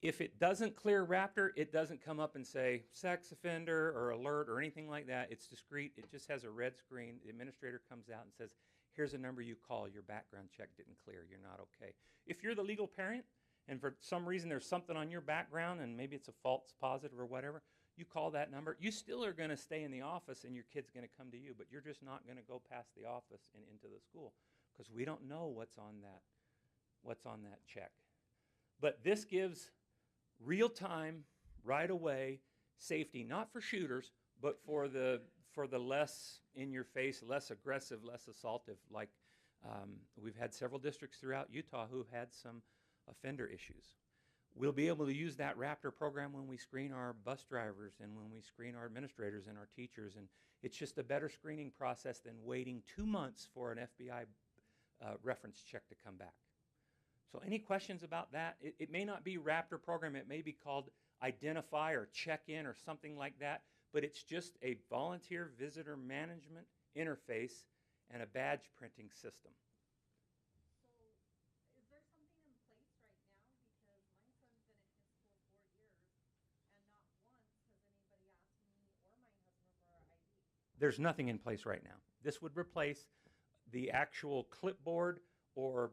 If it doesn't clear Raptor, it doesn't come up and say sex offender or alert or anything like that. It's discreet. It just has a red screen. The administrator comes out and says, here's a number you call. Your background check didn't clear. You're not okay. If you're the legal parent and for some reason there's something on your background and maybe it's a false positive or whatever, you call that number. You still are going to stay in the office and your kid's going to come to you, but you're just not going to go past the office and into the school because we don't know what's on that check. But this gives real time, right away safety, not for shooters, but for the less in your face, less aggressive, less assaultive. Like we've had several districts throughout Utah who had some offender issues. We'll be able to use that Raptor program when we screen our bus drivers and when we screen our administrators and our teachers. And it's just a better screening process than waiting 2 months for an FBI reference check to come back. So any questions about that? It may not be Raptor program. It may be called Identify or Check-In or something like that. But it's just a volunteer visitor management interface and a badge printing system. So is there something in place right now? Because my son's been in his school 4 years, and not once has anybody asked me or my husband for our ID. There's nothing in place right now. This would replace the actual clipboard or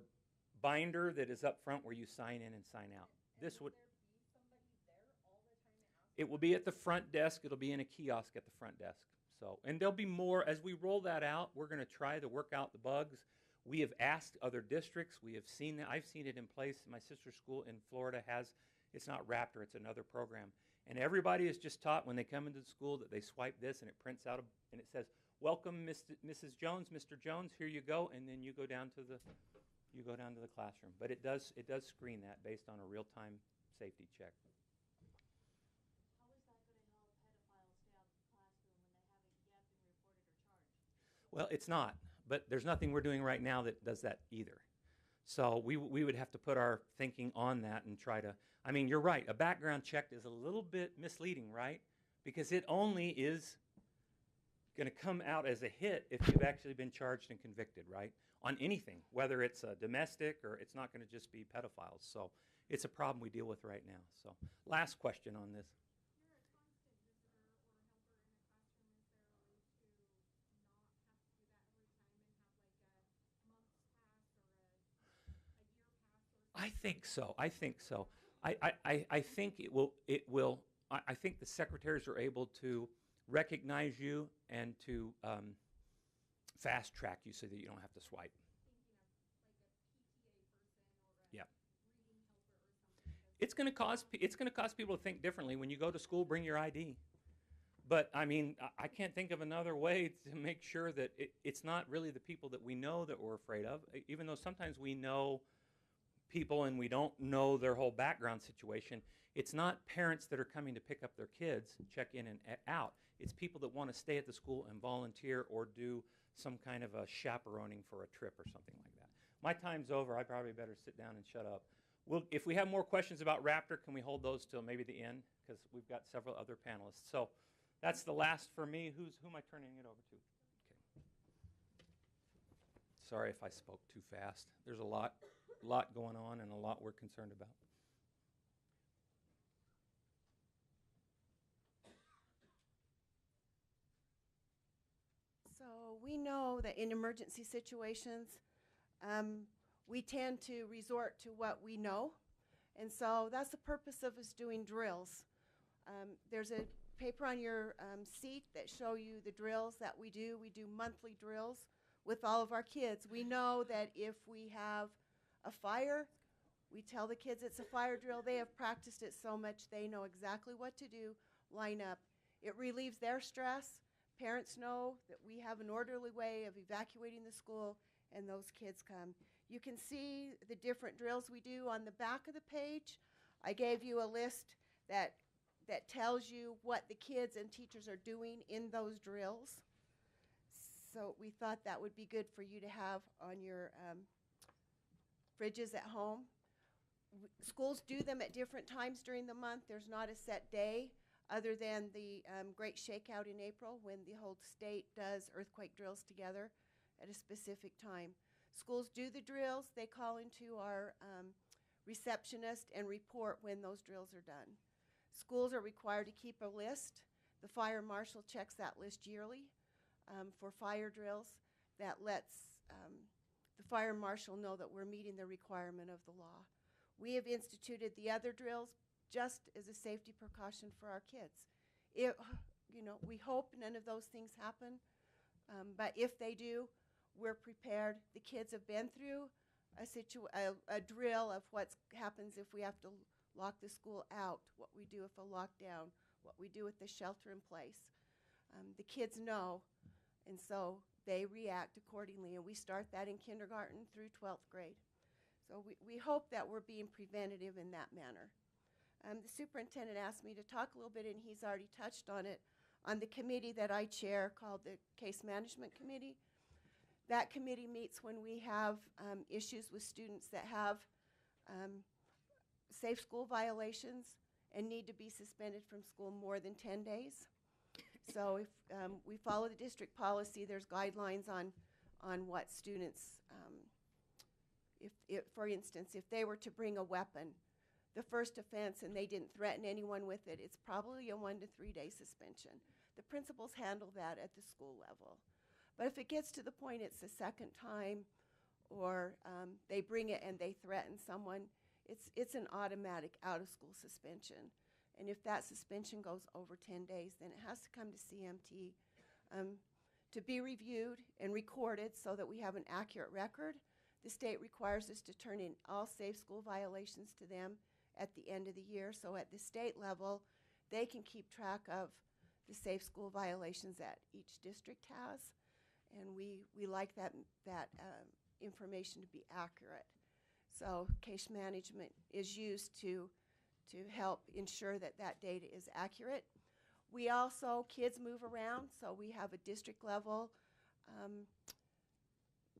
binder that is up front where you sign in and sign out. This would. There be somebody there all the time to ask? It will be at the front desk. It'll be in a kiosk at the front desk. So, and there'll be more as we roll that out. We're going to try to work out the bugs. We have asked other districts. We have seen that. I've seen it in place. My sister's school in Florida has. It's not Raptor. It's another program. And everybody is just taught when they come into the school that they swipe this and it prints out and it says, "Welcome, Mrs. Jones, Mr. Jones. Here you go." And then you go down to the classroom. But it does screen that based on a real-time safety check. How is that going to help pedophiles stay out of the classroom when they haven't yet been reported or charged? Well, it's not. But there's nothing we're doing right now that does that either. So we would have to put our thinking on that and try to, I mean, you're right. A background check is a little bit misleading, right? Because it only is going to come out as a hit if you've actually been charged and convicted, right? On anything, whether it's a domestic or it's not going to just be pedophiles. So it's a problem we deal with right now. So last question on this. You're a constant visitor or helper in a classroom. Is there a way to not have to do that every time and have like a month's pass or a year pass? Or I think so. I think so. I think it will. I think the secretaries are able to recognize you and to fast track you so that you don't have to swipe. Thinking of like a PTA person or a Yeah. reading helper or something. It's going to cause people to think differently. When you go to school, bring your ID. But I mean, I can't think of another way to make sure that it's not really the people that we know that we're afraid of, even though sometimes we know people and we don't know their whole background situation. It's not parents that are coming to pick up their kids, check in and out. It's people that want to stay at the school and volunteer or do some kind of a chaperoning for a trip or something like that. My time's over. I probably better sit down and shut up. If we have more questions about Raptor, can we hold those till maybe the end? Because we've got several other panelists. So that's the last for me. Who am I turning it over to? Okay. Sorry if I spoke too fast. There's a lot going on and a lot we're concerned about. we know that in emergency situations, we tend to resort to what we know. And so that's the purpose of us doing drills. There's a paper on your seat that show you the drills that we do. We do monthly drills with all of our kids. We know that if we have a fire, we tell the kids it's a fire drill. They have practiced it so much they know exactly what to do, line up. It relieves their stress. Parents know that we have an orderly way of evacuating the school, and those kids come. You can see the different drills we do on the back of the page. I gave you a list that tells you what the kids and teachers are doing in those drills. So we thought that would be good for you to have on your fridges at home. Schools do them at different times during the month. There's not a set day other than the Great Shakeout in April when the whole state does earthquake drills together at a specific time. Schools do the drills. They call into our receptionist and report when those drills are done. Schools are required to keep a list. The fire marshal checks that list yearly for fire drills. That lets the fire marshal know that we're meeting the requirement of the law. We have instituted the other drills just as a safety precaution for our kids. We hope none of those things happen, but if they do, we're prepared. The kids have been through a drill of what happens if we have to lock the school out, what we do if a lockdown, what we do with the shelter in place. The kids know, and so they react accordingly, and we start that in kindergarten through 12th grade. So we hope that we're being preventative in that manner. The superintendent asked me to talk a little bit, and he's already touched on it, on the committee that I chair called the Case Management Committee. That committee meets when we have issues with students that have safe school violations and need to be suspended from school more than 10 days. So if we follow the district policy, there's guidelines on what students, for instance, if they were to bring a weapon, the first offense, and they didn't threaten anyone with it, it's probably a 1 to 3 day suspension. The principals handle that at the school level. But if it gets to the point it's the second time, or they bring it and they threaten someone, it's an automatic out-of-school suspension. And if that suspension goes over 10 days, then it has to come to CMT to be reviewed and recorded so that we have an accurate record. The state requires us to turn in all safe school violations to them at the end of the year. So at the state level, they can keep track of the safe school violations that each district has. And we like that information to be accurate. So case management is used to help ensure that that data is accurate. We also, kids move around, so we have a district level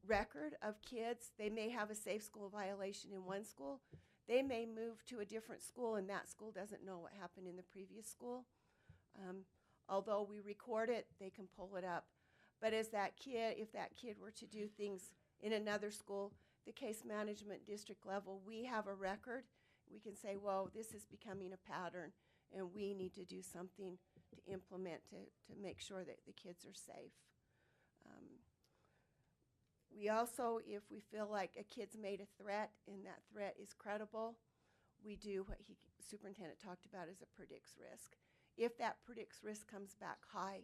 record of kids. They may have a safe school violation in one school. They may move to a different school, and that school doesn't know what happened in the previous school. Although we record it, they can pull it up. But as that kid, if that kid were to do things in another school, the case management district level, we have a record. We can say, well, this is becoming a pattern, and we need to do something to implement to make sure that the kids are safe. We also, if we feel like a kid's made a threat and that threat is credible, we do what superintendent talked about as a predicts risk. If that predicts risk comes back high,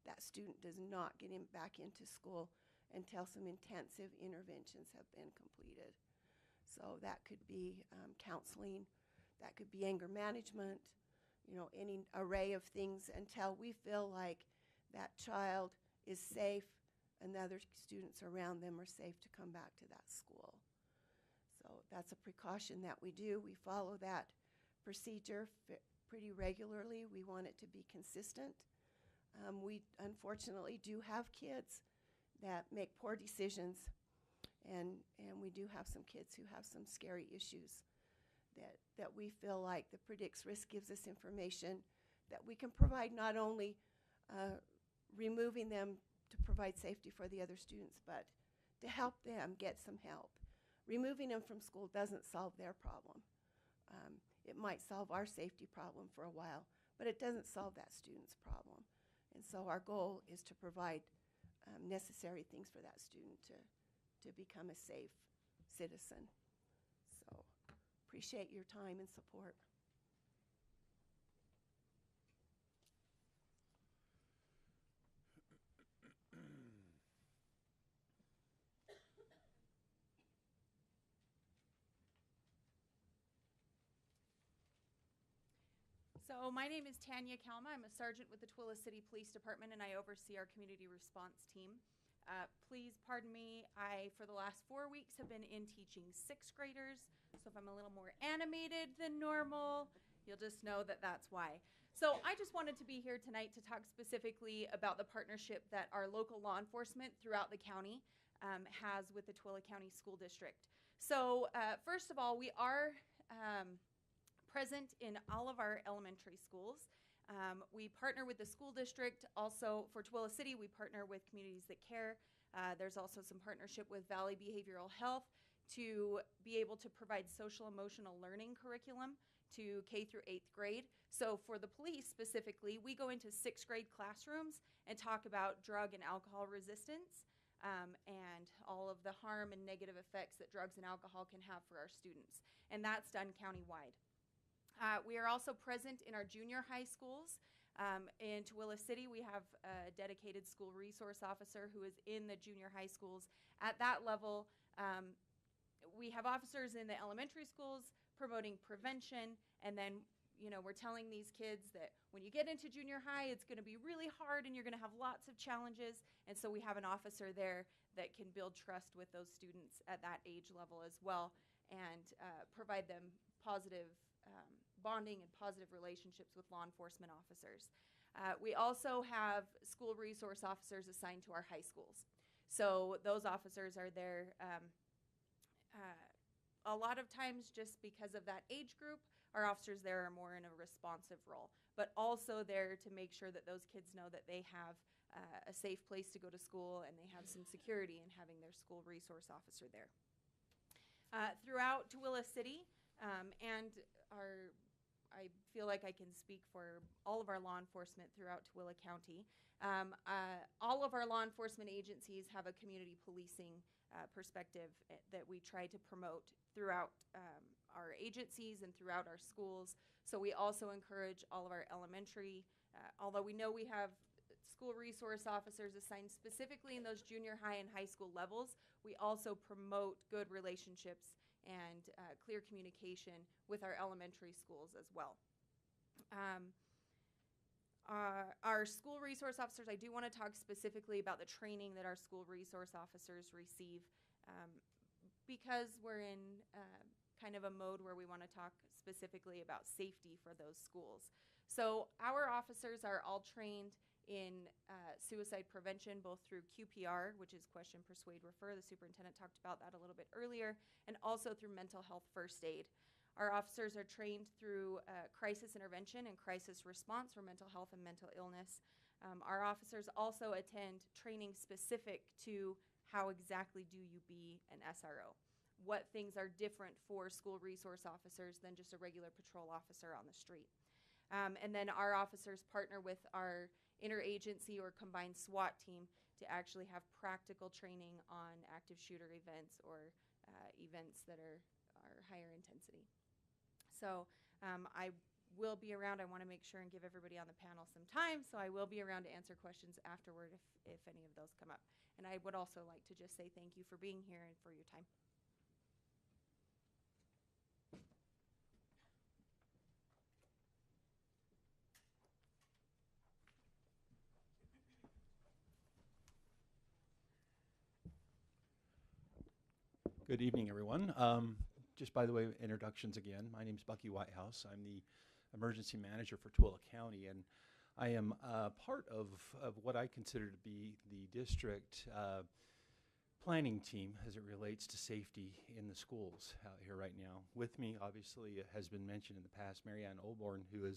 that student does not get him back into school until some intensive interventions have been completed. So that could be counseling, that could be anger management, any array of things until we feel like that child is safe and the other students around them are safe to come back to that school. So that's a precaution that we do. We follow that procedure pretty regularly. We want it to be consistent. We unfortunately do have kids that make poor decisions, and we do have some kids who have some scary issues that we feel like the predicts risk gives us information that we can provide, not only removing them to provide safety for the other students, but to help them get some help. Removing them from school doesn't solve their problem. It might solve our safety problem for a while, but it doesn't solve that student's problem. And so our goal is to provide necessary things for that student to become a safe citizen. So appreciate your time and support. So my name is Tanya Kalma. I'm a sergeant with the Tooele City Police Department, and I oversee our community response team. Please pardon me, I, for the last 4 weeks, have been in teaching 6th graders, so if I'm a little more animated than normal, you'll just know that that's why. So I just wanted to be here tonight to talk specifically about the partnership that our local law enforcement throughout the county has with the Tooele County School District. So first of all, we are present in all of our elementary schools. We partner with the school district. Also for Tooele City, we partner with Communities That Care. There's also some partnership with Valley Behavioral Health to be able to provide social emotional learning curriculum to K through 8th grade. So for the police specifically, we go into 6th grade classrooms and talk about drug and alcohol resistance and all of the harm and negative effects that drugs and alcohol can have for our students. And that's done countywide. We are also present in our junior high schools. In Tooele City, we have a dedicated school resource officer who is in the junior high schools. At that level, we have officers in the elementary schools promoting prevention, and then we're telling these kids that when you get into junior high, it's going to be really hard and you're going to have lots of challenges. And so we have an officer there that can build trust with those students at that age level as well, and provide them positive bonding and positive relationships with law enforcement officers. We also have school resource officers assigned to our high schools. So those officers are there a lot of times just because of that age group. Our officers there are more in a responsive role, but also there to make sure that those kids know that they have a safe place to go to school and they have some security in having their school resource officer there. Throughout Tooele City, and I feel like I can speak for all of our law enforcement throughout Tooele County. All of our law enforcement agencies have a community policing perspective that we try to promote throughout our agencies and throughout our schools. So we also encourage all of our elementary, although we know we have school resource officers assigned specifically in those junior high and high school levels, we also promote good relationships and clear communication with our elementary schools as well. Our school resource officers, I do want to talk specifically about the training that our school resource officers receive because we're in kind of a mode where we want to talk specifically about safety for those schools. So our officers are all trained in suicide prevention, both through QPR, which is question, persuade, refer. The superintendent talked about that a little bit earlier, and also through mental health first aid. Our officers are trained through crisis intervention and crisis response for mental health and mental illness. Our officers also attend training specific to how exactly do you be an SRO. What things are different for school resource officers than just a regular patrol officer on the street. And then our officers partner with our interagency or combined SWAT team to actually have practical training on active shooter events or events that are higher intensity. So I will be around. I want to make sure and give everybody on the panel some time, so I will be around to answer questions afterward if any of those come up. And I would also like to just say thank you for being here and for your time. Good evening, everyone. Just by the way, introductions again. My name is Bucky Whitehouse. I'm the emergency manager for Tooele County, and I am part of what I consider to be the district planning team as it relates to safety in the schools out here right now. With me, obviously, it has been mentioned in the past, Marianne Olborn, who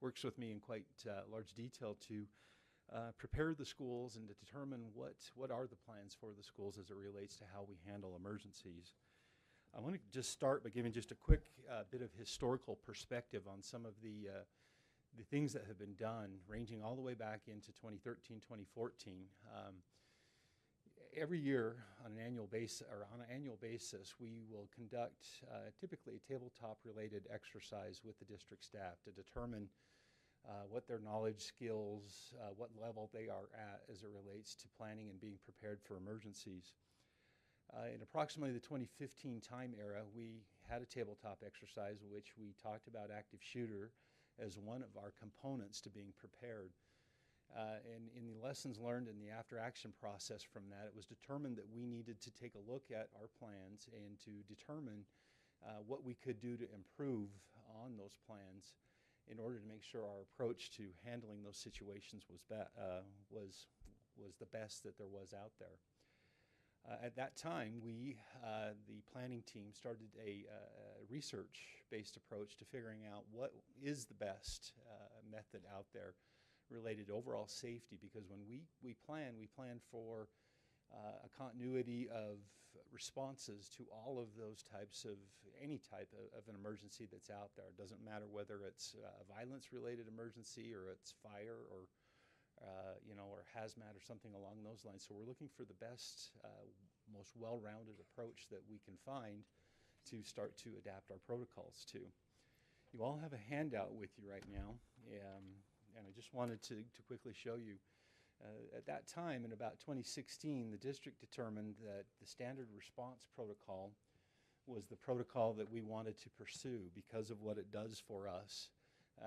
works with me in quite large detail to prepare the schools and to determine what are the plans for the schools as it relates to how we handle emergencies. I want to just start by giving just a quick bit of historical perspective on some of the things that have been done, ranging all the way back into 2013, 2014. every year on an annual basis, we will conduct typically a tabletop-related exercise with the district staff to determine what their knowledge, skills, what level they are at as it relates to planning and being prepared for emergencies. In approximately the 2015 time era, we had a tabletop exercise in which we talked about active shooter as one of our components to being prepared. And in the lessons learned in the after-action process from that, it was determined that we needed to take a look at our plans and to determine what we could do to improve on those plans in order to make sure our approach to handling those situations was the best that there was out there. At that time, we, the planning team, started a research-based approach to figuring out what is the best method out there related to overall safety, because when we plan for a continuity of responses to all of those types of, any type of an emergency that's out there. It doesn't matter whether it's a violence-related emergency or it's fire or or hazmat or something along those lines. So we're looking for the best, most well-rounded approach that we can find to start to adapt our protocols to. You all have a handout with you right now, and I just wanted to quickly show you. At that time, in about 2016, the district determined that the standard response protocol was the protocol that we wanted to pursue because of what it does for us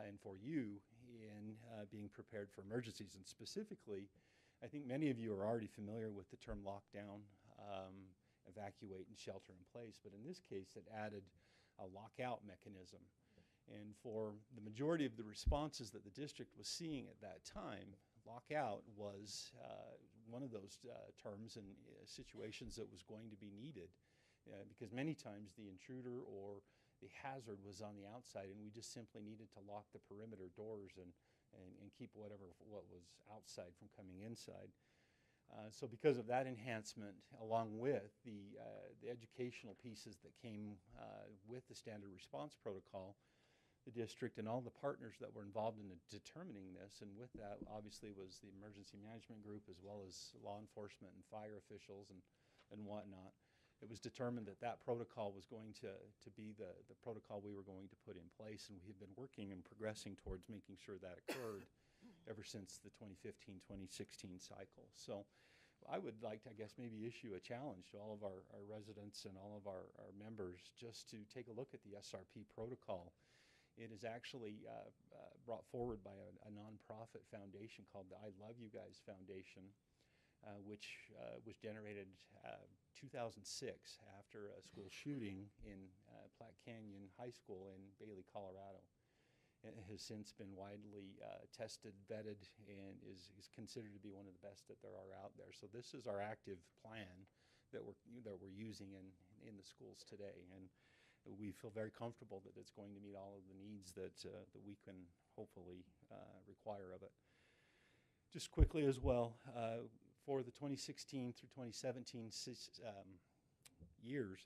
and for you in being prepared for emergencies. And specifically, I think many of you are already familiar with the term lockdown, evacuate, and shelter in place. But in this case, it added a lockout mechanism. And for the majority of the responses that the district was seeing at that time, lockout was one of those terms and situations that was going to be needed because many times the intruder or the hazard was on the outside, and we just simply needed to lock the perimeter doors and keep what was outside from coming inside. So because of that enhancement, along with the educational pieces that came with the standard response protocol, the district and all the partners that were involved in determining this, and with that obviously was the emergency management group as well as law enforcement and fire officials and whatnot. It was determined that that protocol was going to be the protocol we were going to put in place, and we have been working and progressing towards making sure that occurred ever since the 2015-2016 cycle. So I would like to, I guess, maybe issue a challenge to all of our residents and all of our members just to take a look at the SRP protocol. It is actually brought forward by a nonprofit foundation called the I Love You Guys Foundation, which was generated 2006 after a school shooting in Platte Canyon High School in Bailey, Colorado. It has since been widely tested, vetted, and is considered to be one of the best that there are out there. So this is our active plan that we're using in the schools today, and we feel very comfortable that it's going to meet all of the needs that we can hopefully require of it. Just quickly as well, for the 2016 through 2017 year,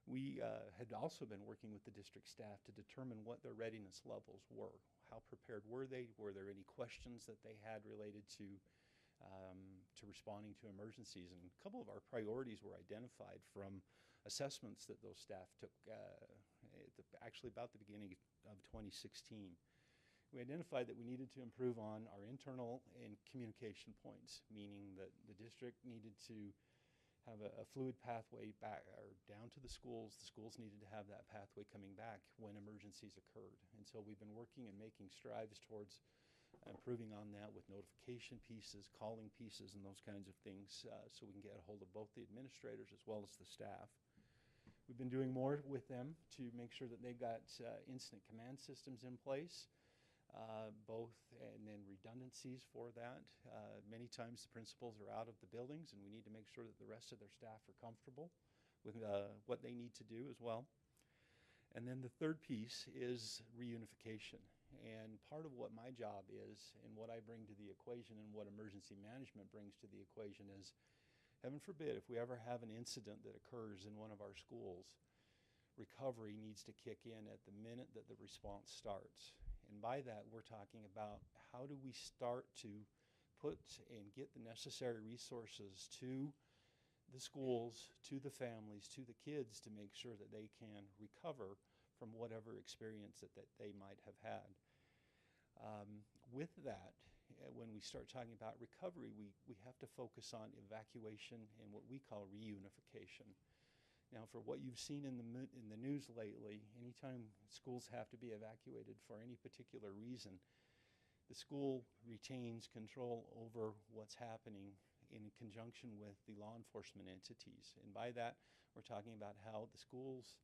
we had also been working with the district staff to determine what their readiness levels were. How prepared were they? Were there any questions that they had related to responding to emergencies? And a couple of our priorities were identified from assessments that those staff took actually about the beginning of 2016. We identified that we needed to improve on our internal and communication points, meaning that the district needed to have a fluid pathway back or down to the schools. The schools needed to have that pathway coming back when emergencies occurred. And so we've been working and making strides towards improving on that with notification pieces, calling pieces, and those kinds of things so we can get a hold of both the administrators as well as the staff. We've been doing more with them to make sure that they've got incident command systems in place, both and then redundancies for that. Many times the principals are out of the buildings, and we need to make sure that the rest of their staff are comfortable with what they need to do as well. And then the third piece is reunification. And part of what my job is and what I bring to the equation and what emergency management brings to the equation is, heaven forbid, if we ever have an incident that occurs in one of our schools, recovery needs to kick in at the minute that the response starts. And by that, we're talking about how do we start to put and get the necessary resources to the schools, to the families, to the kids to make sure that they can recover from whatever experience that they might have had. With that, when we start talking about recovery, we have to focus on evacuation and what we call reunification. Now, for what you've seen in the news lately, anytime schools have to be evacuated for any particular reason, the school retains control over what's happening in conjunction with the law enforcement entities. And by that, we're talking about how the schools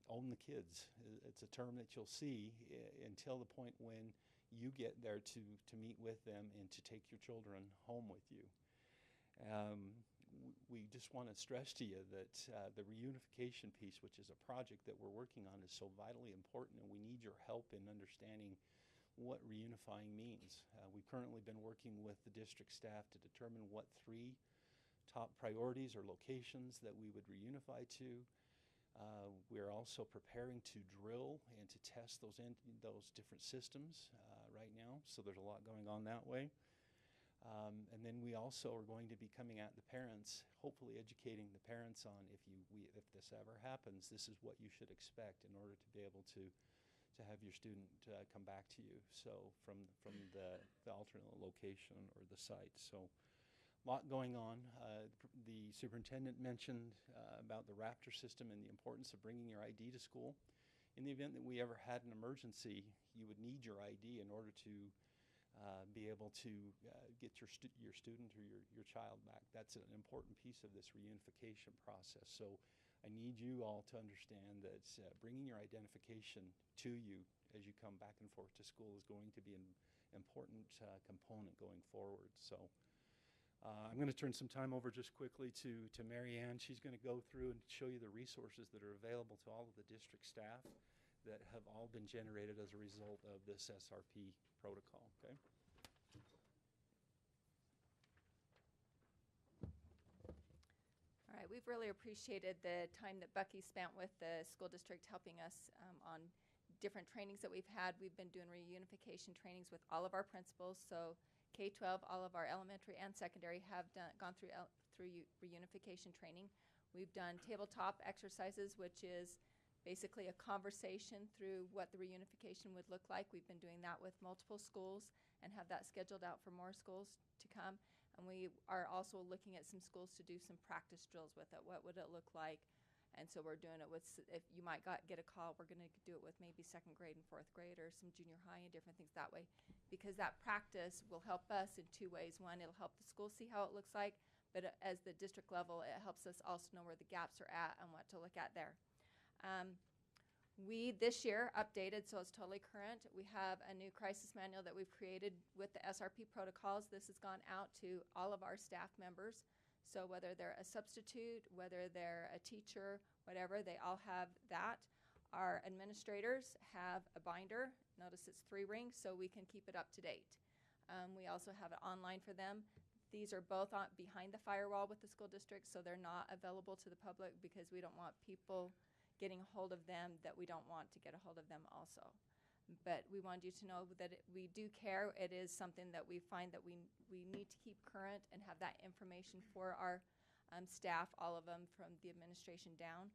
own the kids. It's a term that you'll see until the point when you get there to meet with them and to take your children home with you. We just want to stress to you that the reunification piece, which is a project that we're working on, is so vitally important, and we need your help in understanding what reunifying means. We've currently been working with the district staff to determine what 3 top priorities or locations that we would reunify to. We're also preparing to drill and to test those different systems right now, so there's a lot going on that way. And then we also are going to be coming at the parents, hopefully educating the parents on if this ever happens, this is what you should expect in order to be able to have your student come back to you. So from the alternate location or the site. So a lot going on. The superintendent mentioned about the Raptor system and the importance of bringing your ID to school. In the event that we ever had an emergency, you would need your ID in order to be able to get your student or your child back. That's an important piece of this reunification process. So I need you all to understand that bringing your identification to you as you come back and forth to school is going to be an important component going forward. So I'm going to turn some time over just quickly to Mary Ann. She's going to go through and show you the resources that are available to all of the district staff that have all been generated as a result of this SRP protocol. Okay. All right, we've really appreciated the time that Bucky spent with the school district helping us on different trainings that we've had. We've been doing reunification trainings with all of our principals. So K-12, all of our elementary and secondary have gone through reunification training. We've done tabletop exercises, which is basically a conversation through what the reunification would look like. We've been doing that with multiple schools and have that scheduled out for more schools to come. And we are also looking at some schools to do some practice drills with it. What would it look like? And so we're doing it with, if you might get a call, we're going to do it with maybe 2nd grade and 4th grade or some junior high and different things that way. Because that practice will help us in 2 ways. One, it'll help the school see how it looks like, but as the district level, it helps us also know where the gaps are at and what to look at there. We, this year, updated, so it's totally current. We have a new crisis manual that we've created with the SRP protocols. This has gone out to all of our staff members. So whether they're a substitute, whether they're a teacher, whatever, they all have that. Our administrators have a binder. Notice it's 3 rings, so we can keep it up to date. We also have it online for them. These are both behind the firewall with the school district, so they're not available to the public because we don't want people getting a hold of them that we don't want to get a hold of them also. But we wanted you to know that we do care. It is something that we find that we need to keep current and have that information for our staff, all of them from the administration down.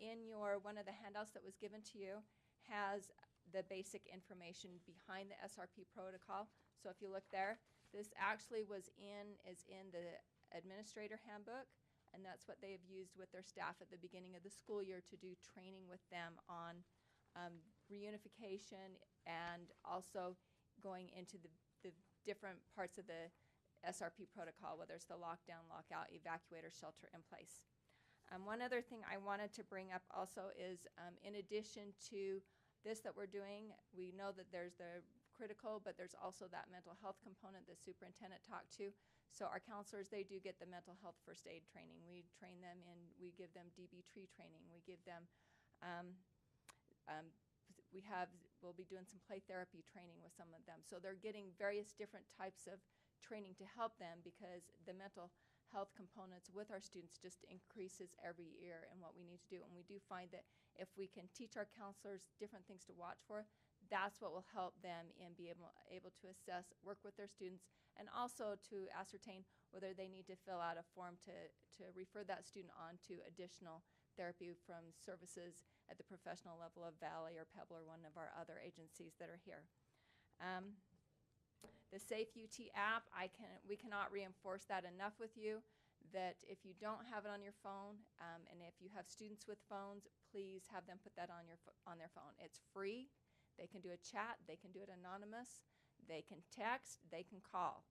In one of the handouts that was given to you has the basic information behind the SRP protocol. So if you look there, this actually is in the administrator handbook, and that's what they have used with their staff at the beginning of the school year to do training with them on reunification and also going into the different parts of the SRP protocol, whether it's the lockdown, lockout, evacuate, or shelter in place. One other thing I wanted to bring up also is in addition to this that we're doing, we know that there's the critical, but there's also that mental health component the superintendent talked to. So our counselors, they do get the mental health first aid training. We train them we give them DB tree training. We give them we'll be doing some play therapy training with some of them. So they're getting various different types of training to help them because the mental health components with our students just increases every year in what we need to do. And we do find that if we can teach our counselors different things to watch for, That's what will help them in be able to assess, work with their students, and also to ascertain whether they need to fill out a form to refer that student on to additional therapy from services at the professional level of Valley or Pebble or one of our other agencies that are here. The SafeUT app, we cannot reinforce that enough with you, that if you don't have it on your phone, and if you have students with phones, please have them put that on their phone. It's free. They can do a chat. They can do it anonymous. They can text. They can call.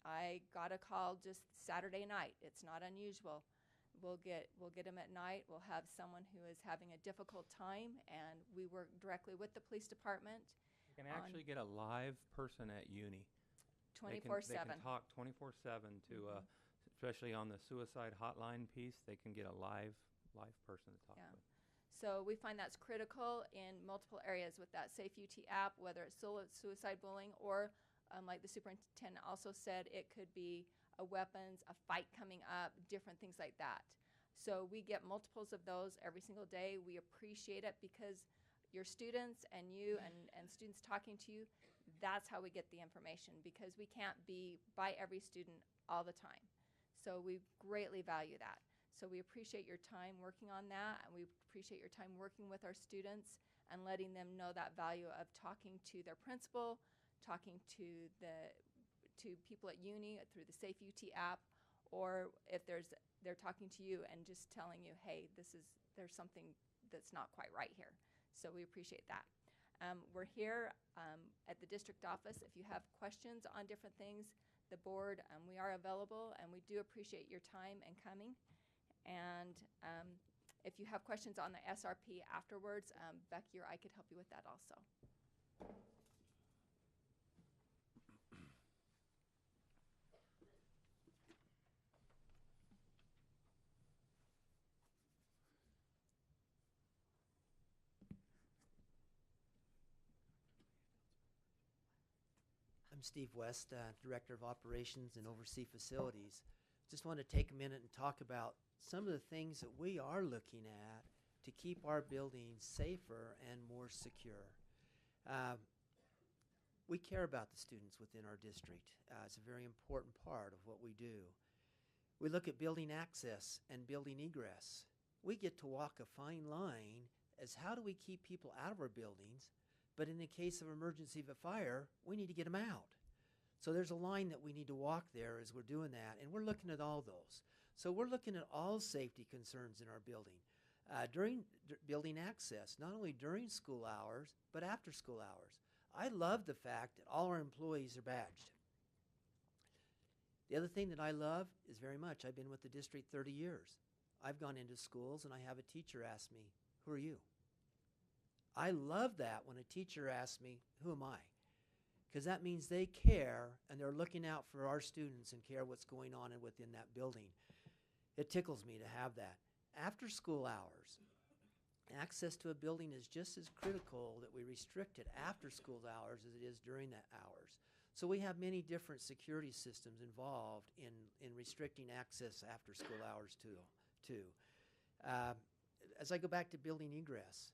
I got a call just Saturday night. It's not unusual. We'll get them at night. We'll have someone who is having a difficult time, and we work directly with the police department. You can actually get a live person at uni. 24/7. They can talk 24/7 to, especially on the suicide hotline piece, they can get a live person to talk with. So we find that's critical in multiple areas with that SafeUT app, whether it's suicide bullying or, like the superintendent also said, it could be a weapons, a fight coming up, different things like that. So we get multiples of those every single day. We appreciate it because your students and you and students talking to you, that's how we get the information, because we can't be by every student all the time. So we greatly value that. So we appreciate your time working on that, and we appreciate your time working with our students and letting them know that value of talking to their principal, talking to people at uni through the SafeUT app, or if they're talking to you and just telling you, hey, there's something that's not quite right here. So we appreciate that. We're here at the district office. If you have questions on different things, the board, we are available, and we do appreciate your time and coming. And if you have questions on the SRP afterwards, Becky or I could help you with that also. I'm Steve West, Director of Operations and oversee facilities. Just want to take a minute and talk about some of the things that we are looking at to keep our buildings safer and more secure. We care about the students within our district. It's a very important part of what we do. We look at building access and building egress. We get to walk a fine line as how do we keep people out of our buildings, but in the case of emergency of a fire, we need to get them out. So there's a line that we need to walk there as we're doing that, and we're looking at all those. So we're looking at all safety concerns in our building. During building access, not only during school hours, but after school hours. I love the fact that all our employees are badged. The other thing that I love is very much, I've been with the district 30 years. I've gone into schools and I have a teacher ask me, who are you? I love that when a teacher asks me, who am I? Because that means they care and they're looking out for our students and care what's going on within that building. It tickles me to have that. After school hours, access to a building is just as critical that we restrict it after school hours as it is during that hours. So we have many different security systems involved in restricting access after school hours too. As I go back to building egress,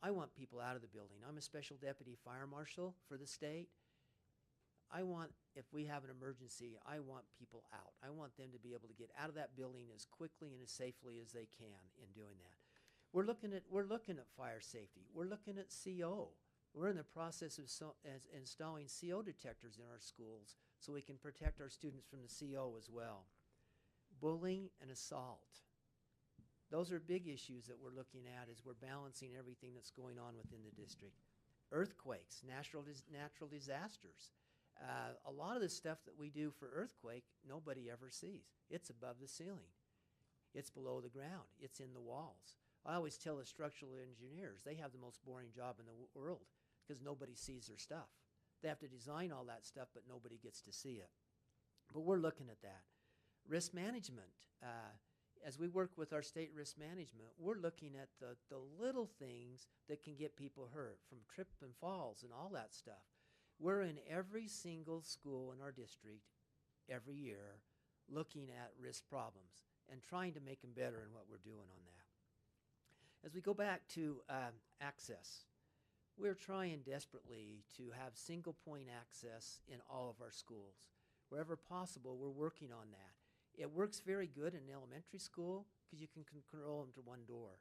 I want people out of the building. I'm a special deputy fire marshal for the state. If we have an emergency, I want people out. I want them to be able to get out of that building as quickly and as safely as they can in doing that. We're looking at fire safety. We're looking at CO. We're in the process of installing CO detectors in our schools so we can protect our students from the CO as well. Bullying and assault. Those are big issues that we're looking at as we're balancing everything that's going on within the district. Earthquakes, natural disasters. A lot of the stuff that we do for earthquake, nobody ever sees. It's above the ceiling. It's below the ground. It's in the walls. I always tell the structural engineers, they have the most boring job in the world because nobody sees their stuff. They have to design all that stuff, but nobody gets to see it. But we're looking at that. Risk management. As we work with our state risk management, we're looking at the little things that can get people hurt, from trip and falls and all that stuff. We're in every single school in our district every year looking at risk problems and trying to make them better in what we're doing on that. As we go back to access, We're trying desperately to have single point access in all of our schools. Wherever possible, we're working on that. It works very good in elementary school because you can control them to one door.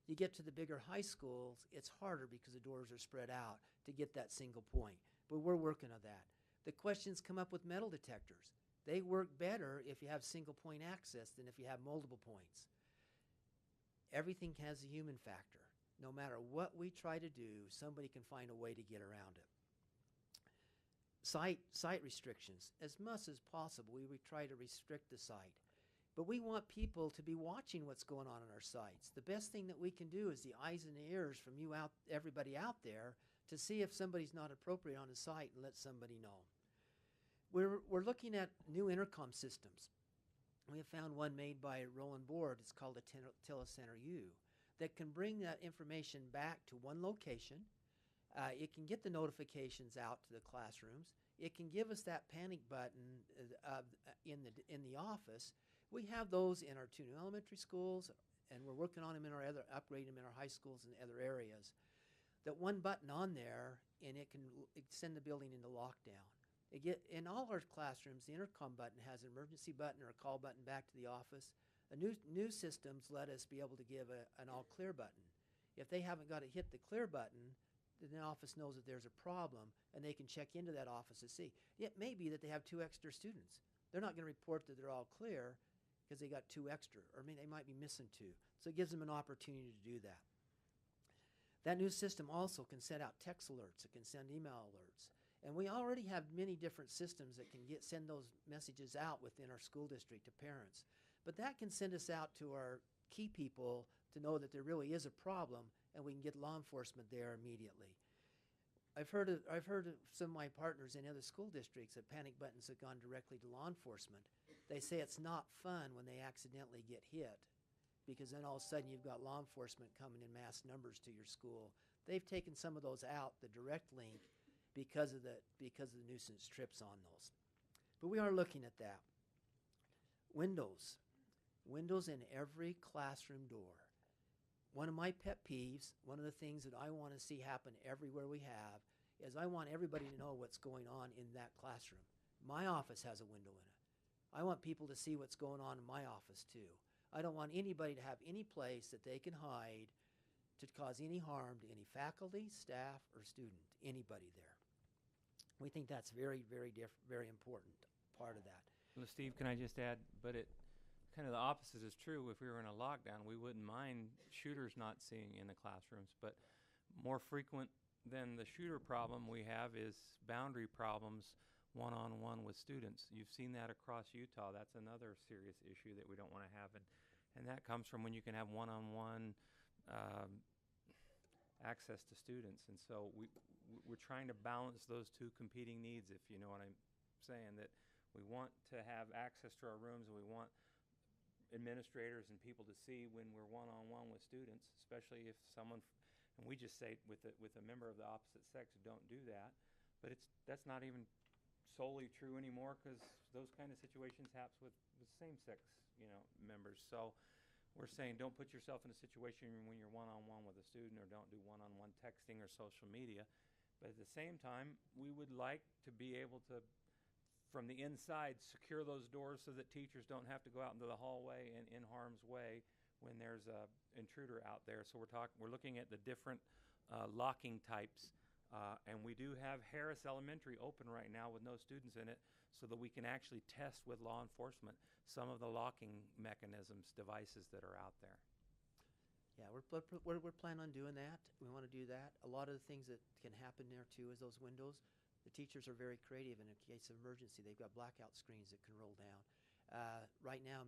You get to the bigger high schools, it's harder because the doors are spread out to get that single point. But we're working on that. The questions come up with metal detectors. They work better if you have single point access than if you have multiple points. Everything has a human factor. No matter what we try to do, somebody can find a way to get around it. Site restrictions. As much as possible, we try to restrict the site. But we want people to be watching what's going on our sites. The best thing that we can do is the eyes and the ears from you out, everybody out there, to see if somebody's not appropriate on the site and let somebody know. We're looking at new intercom systems. We have found one made by Roland Board. It's called a Telecenter U that can bring that information back to one location. It can get the notifications out to the classrooms. It can give us that panic button in the office. We have those in our 2 new elementary schools, and we're working on them in our upgrading them in our high schools and other areas. That one button on there, and it can send the building into lockdown. In all our classrooms, the intercom button has an emergency button or a call button back to the office. New systems let us be able to give an all clear button. If they haven't got to hit the clear button, then the office knows that there's a problem, and they can check into that office to see. It may be that they have 2 extra students. They're not going to report that they're all clear because they got 2 extra, or they might be missing 2. So it gives them an opportunity to do that. That new system also can send out text alerts. It can send email alerts. And we already have many different systems that can send those messages out within our school district to parents. But that can send us out to our key people to know that there really is a problem, and we can get law enforcement there immediately. I've heard of some of my partners in other school districts that panic buttons have gone directly to law enforcement. They say it's not fun when they accidentally get hit, because then all of a sudden you've got law enforcement coming in mass numbers to your school. They've taken some of those out, the direct link, because of the nuisance trips on those. But we are looking at that. Windows in every classroom door. One of my pet peeves, one of the things that I want to see happen everywhere we have, is I want everybody to know what's going on in that classroom. My office has a window in it. I want people to see what's going on in my office too. I don't want anybody to have any place that they can hide to cause any harm to any faculty, staff, or student, anybody there. We think that's very, very important part of that. Well, Steve, can I just add, but it kind of the opposite is true. If we were in a lockdown, we wouldn't mind shooters not seeing in the classrooms, but more frequent than the shooter problem we have is boundary problems one-on-one with students. You've seen that across Utah. That's another serious issue that we don't want to have, and that comes from when you can have one-on-one access to students. And so we're trying to balance those 2 competing needs, if you know what I'm saying, that we want to have access to our rooms, and we want administrators and people to see when we're one-on-one with students, especially if someone, and we just say with a member of the opposite sex, don't do that. But that's not even solely true anymore, because those kind of situations happen with same-sex members. So we're saying don't put yourself in a situation when you're one-on-one with a student, or don't do one-on-one texting or social media. But at the same time, we would like to be able to, from the inside, secure those doors so that teachers don't have to go out into the hallway and in harm's way when there's a intruder out there. So we're looking at the different locking types, and we do have Harris Elementary open right now with no students in it, so that we can actually test with law enforcement some of the locking mechanisms, devices that are out there. Yeah, we're planning on doing that. We want to do that. A lot of the things that can happen there too is those windows. The teachers are very creative. In a case of emergency, they've got blackout screens that can roll down. Right now,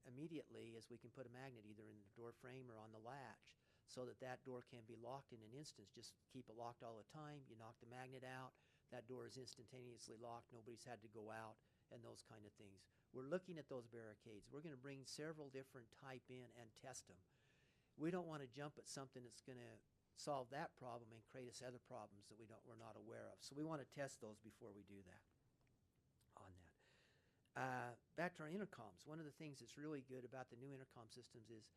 immediately, as we can put a magnet either in the door frame or on the latch, so that door can be locked in an instance. Just keep it locked all the time. You knock the magnet out, that door is instantaneously locked. Nobody's had to go out, and those kind of things. We're looking at those barricades. We're going to bring several different type in and test them. We don't want to jump at something that's going to solve that problem and create us other problems that we're not aware of. So we want to test those before we do that. On that, back to our intercoms. One of the things that's really good about the new intercom systems is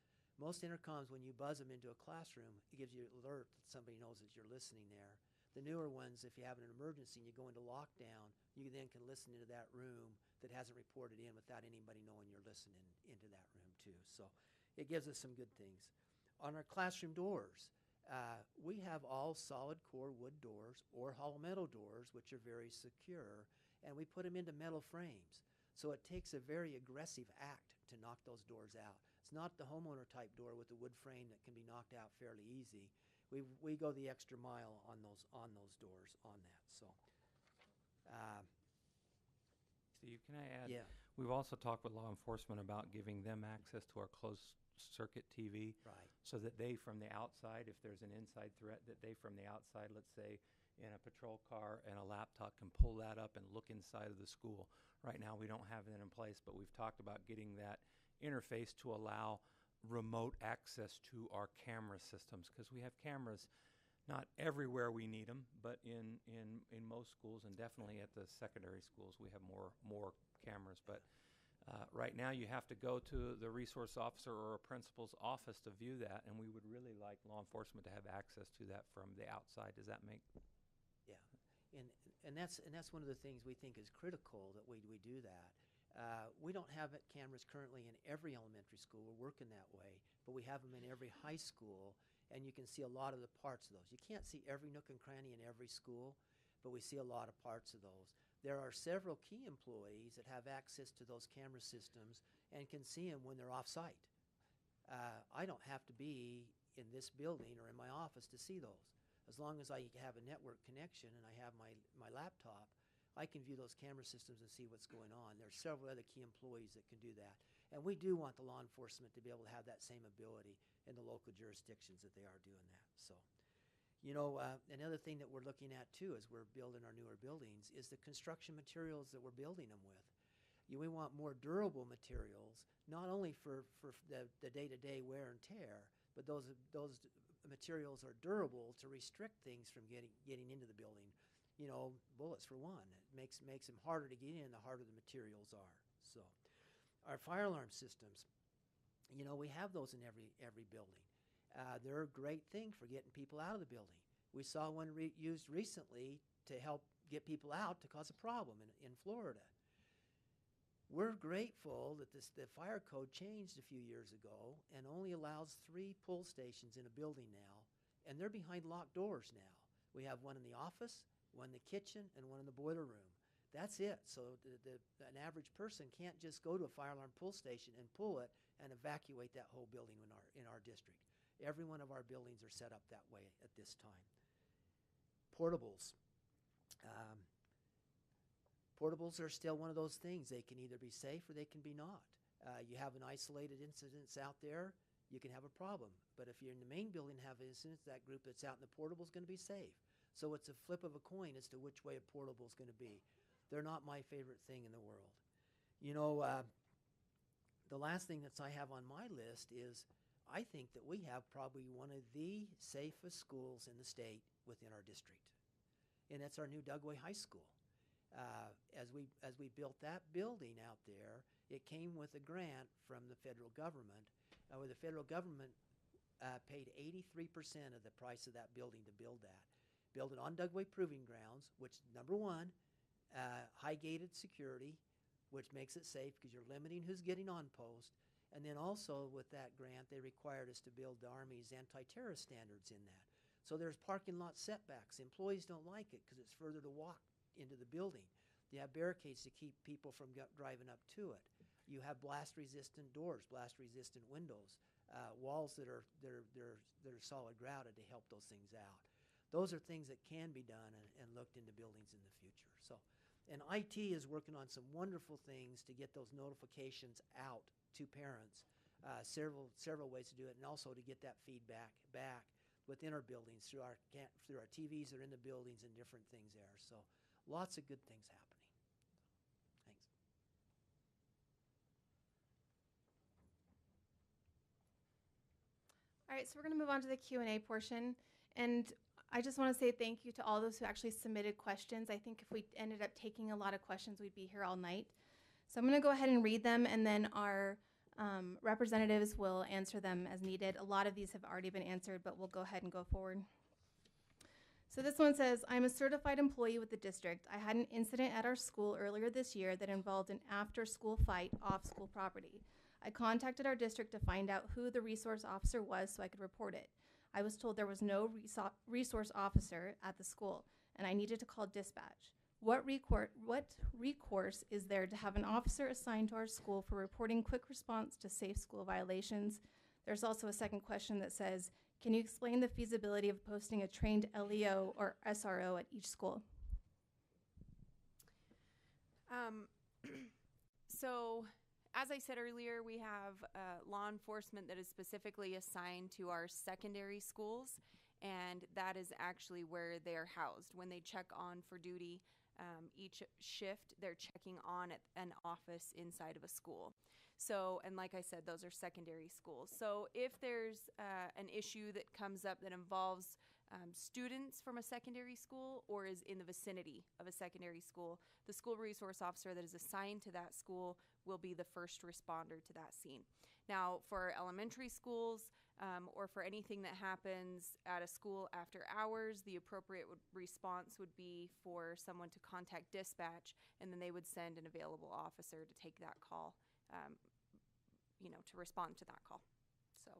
Most intercoms, when you buzz them into a classroom, it gives you an alert that somebody knows that you're listening there. The newer ones, if you have an emergency and you go into lockdown, you then can listen into that room that hasn't reported in without anybody knowing you're listening into that room too. So it gives us some good things. On our classroom doors, we have all solid core wood doors or hollow metal doors, which are very secure, and we put them into metal frames. So it takes a very aggressive act to knock those doors out. It's not the homeowner type door with the wood frame that can be knocked out fairly easy. We go the extra mile on those doors on that. So, Steve, can I add? yeah, We've also talked with law enforcement about giving them access to our closed circuit TV right. so that they from the outside, if there's an inside threat, that they from the outside, let's say in a patrol car and a laptop, can pull that up and look inside of the school. Right now we don't have that in place, but we've talked about getting that interface to allow remote access to our camera systems, because we have cameras not everywhere we need them, but in most schools, and definitely at the secondary schools we have more cameras. But right now you have to go to the resource officer or a principal's office to view that, and we would really like law enforcement to have access to that from the outside. Does that make? Yeah, and that's one of the things we think is critical, that we do that. We don't have cameras currently in every elementary school. We're working that way, but we have them in every high school, and you can see a lot of the parts of those. You can't see every nook and cranny in every school, but we see a lot of parts of those. There are several key employees that have access to those camera systems and can see them when they're off-site. I don't have to be in this building or in my office to see those. As long as I have a network connection and I have my laptop, I can view those camera systems and see what's going on. There are several other key employees that can do that. And we do want the law enforcement to be able to have that same ability in the local jurisdictions that they are doing that. So, another thing that we're looking at too as we're building our newer buildings is the construction materials that we're building them with. We want more durable materials, not only for the day-to-day wear and tear, but those materials are durable to restrict things from getting into the building. Bullets for one. It makes them harder to get in the harder the materials are. So our fire alarm systems, we have those in every building. They're a great thing for getting people out of the building. We saw one used recently to help get people out to cause a problem in Florida. We're grateful that the fire code changed a few years ago and only allows 3 pull stations in a building now, and they're behind locked doors now. We have one in the office, one in the kitchen, and one in the boiler room. That's it. So an average person can't just go to a fire alarm pull station and pull it and evacuate that whole building in our district. Every one of our buildings are set up that way at this time. Portables. Portables are still one of those things. They can either be safe or they can be not. You have an isolated incident out there, you can have a problem. But if you're in the main building and have an incident, that group that's out in the portable is going to be safe. So it's a flip of a coin as to which way a portable is going to be. They're not my favorite thing in the world. The last thing that I have on my list is I think that we have probably one of the safest schools in the state within our district, and that's our new Dugway High School. As we built that building out there, it came with a grant from the federal government, where the federal government paid 83% of the price of that building to build that. Build it on Dugway Proving Grounds, which, number one, high-gated security, which makes it safe because you're limiting who's getting on post. And then also with that grant, they required us to build the Army's anti-terrorist standards in that. So there's parking lot setbacks. Employees don't like it because it's further to walk into the building. You have barricades to keep people from driving up to it. You have blast-resistant doors, blast-resistant windows, walls that are solid grouted to help those things out. Those are things that can be done and looked into buildings in the future. So, and IT is working on some wonderful things to get those notifications out to parents. Several ways to do it, and also to get that feedback back within our buildings through our TVs that are in the buildings and different things there. So, lots of good things happening. Thanks. All right, so we're going to move on to the Q&A portion, and I just want to say thank you to all those who actually submitted questions. I think if we ended up taking a lot of questions, we'd be here all night. So I'm going to go ahead and read them, and then our Representatives will answer them as needed. A lot of these have already been answered, but we'll go ahead and go forward. So this one says, I'm a certified employee with the district. I had an incident at our school earlier this year that involved an after-school fight off school property. I contacted our district to find out who the resource officer was so I could report it. I was told there was no resource officer at the school, and I needed to call dispatch. What recourse is there to have an officer assigned to our school for reporting quick response to safe school violations? There's also a second question that says, can you explain the feasibility of posting a trained Elio or SRO at each school? So, as I said earlier, we have law enforcement that is specifically assigned to our secondary schools, and that is actually where they're housed. When they check on for duty, each shift, they're checking on at an office inside of a school. So, and like I said, those are secondary schools. So if there's an issue that comes up that involves students from a secondary school or is in the vicinity of a secondary school, the school resource officer that is assigned to that school will be the first responder to that scene. Now, for elementary schools or for anything that happens at a school after hours, the appropriate response would be for someone to contact dispatch, and then they would send an available officer to take that call, to respond to that call. So,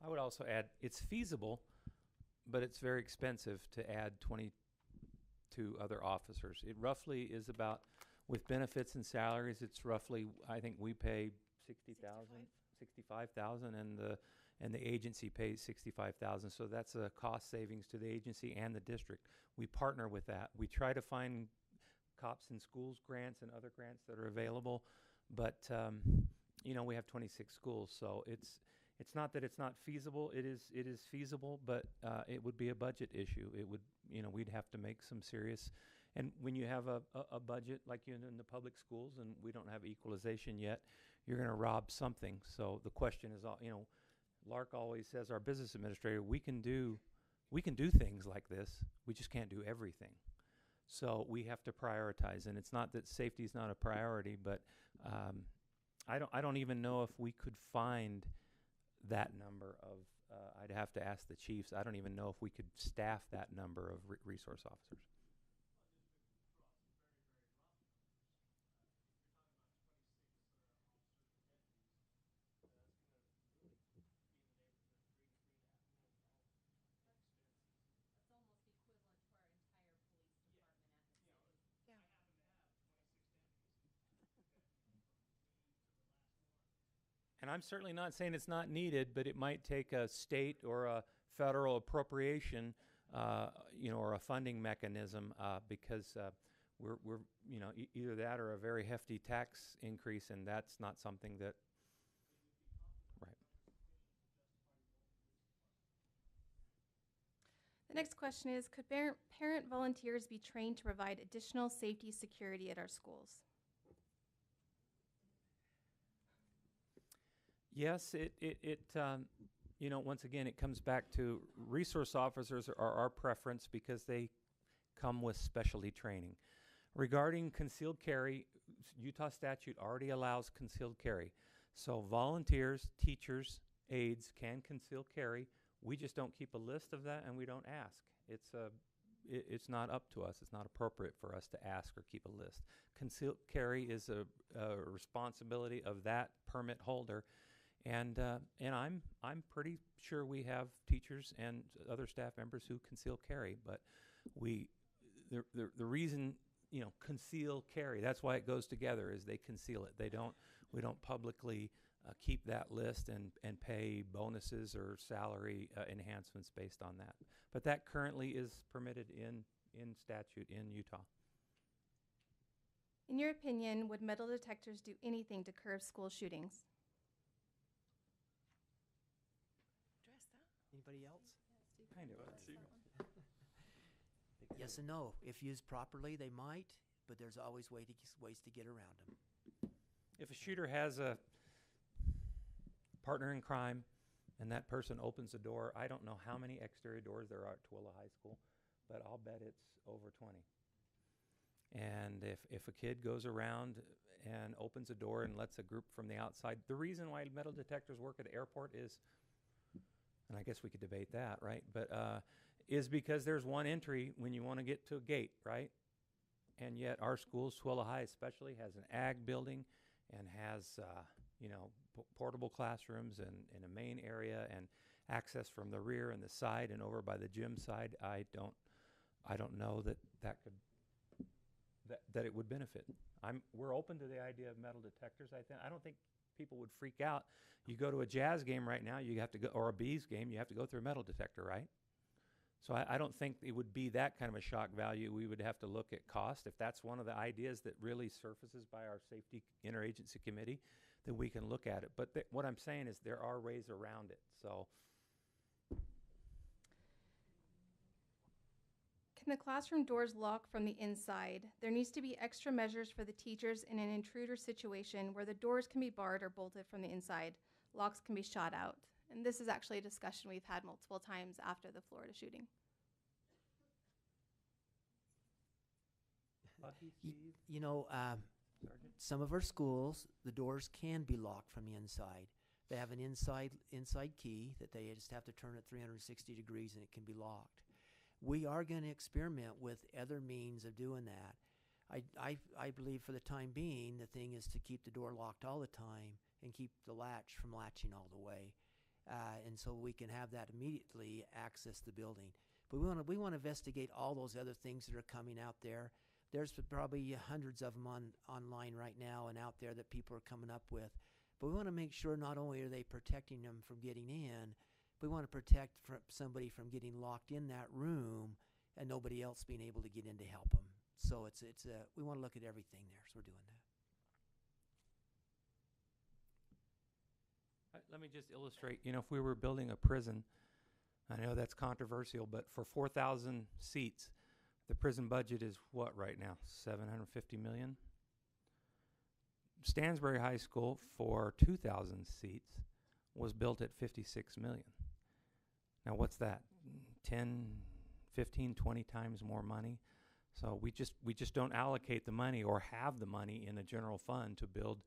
I would also add, it's feasible, but it's very expensive to add 22 other officers. It roughly is about, with benefits and salaries, it's roughly, I think we pay 65,000, and the agency pays 65,000. So that's a cost savings to the agency and the district. We partner with that. We try to find cops in schools grants and other grants that are available, but we have 26 schools, so it's not that it's not feasible. It is feasible, but it would be a budget issue. It would, we'd have to make some serious. And when you have a budget like in the public schools, and we don't have equalization yet, you're going to rob something. So the question is, Lark always says, our business administrator, we can do things like this. We just can't do everything. So we have to prioritize, and it's not that safety is not a priority, but I don't even know if we could find that number of. I'd have to ask the chiefs. I don't even know if we could staff that number of resource officers. And I'm certainly not saying it's not needed, but it might take a state or a federal appropriation, or a funding mechanism, because we're either that or a very hefty tax increase, and that's not something that. Right. The next question is, could parent volunteers be trained to provide additional safety security at our schools? Yes, once again, it comes back to resource officers are our preference because they come with specialty training. Regarding concealed carry, Utah statute already allows concealed carry. So volunteers, teachers, aides can conceal carry. We just don't keep a list of that, and we don't ask. It's not up to us. It's not appropriate for us to ask or keep a list. Concealed carry is a responsibility of that permit holder. And I'm pretty sure we have teachers and other staff members who conceal carry, but the reason conceal carry, that's why it goes together, is they conceal it. We don't publicly keep that list and pay bonuses or salary enhancements based on that. But that currently is permitted in statute in Utah. In your opinion, would metal detectors do anything to curb school shootings? Anybody else? Kind of. Yes and no. If used properly, they might, but there's always ways to get around them. If a shooter has a partner in crime and that person opens the door, I don't know how many exterior doors there are at Tooele High School, but I'll bet it's over 20. And if a kid goes around and opens a door and lets a group from the outside. The reason why metal detectors work at the airport is, and I guess we could debate that, right? But is because there's one entry when you want to get to a gate, right? And yet our schools, Tooele High especially, has an ag building and has, portable classrooms and in a main area and access from the rear and the side and over by the gym side. I don't know that it would benefit. We're open to the idea of metal detectors. I don't think people would freak out. You go to a Jazz game right now, you have to go, or a Bees game, you have to go through a metal detector, right? So I don't think it would be that kind of a shock value. We would have to look at cost. If that's one of the ideas that really surfaces by our safety interagency committee, then we can look at it. But what I'm saying is there are ways around it. So Can the classroom doors lock from the inside? There needs to be extra measures for the teachers in an intruder situation where the doors can be barred or bolted from the inside. Locks can be shot out. And this is actually a discussion we've had multiple times after the Florida shooting. Some of our schools, the doors can be locked from the inside. They have an inside key that they just have to turn it 360 degrees and it can be locked. We are going to experiment with other means of doing that. I believe for the time being, the thing is to keep the door locked all the time and keep the latch from latching all the way. And so we can have that immediately access the building. But we want to investigate all those other things that are coming out there. There's probably hundreds of them online right now and out there that people are coming up with. But we want to make sure not only are they protecting them from getting in, we want to protect somebody from getting locked in that room and nobody else being able to get in to help them. So we want to look at everything there, so we're doing that. Let me just illustrate. If we were building a prison, I know that's controversial, but for 4,000 seats, the prison budget is what right now? $750 million? Stansbury High School for 2,000 seats was built at $56 million. Now what's that? 10, 15, 20 times more money? So we just don't allocate the money or have the money in a general fund to build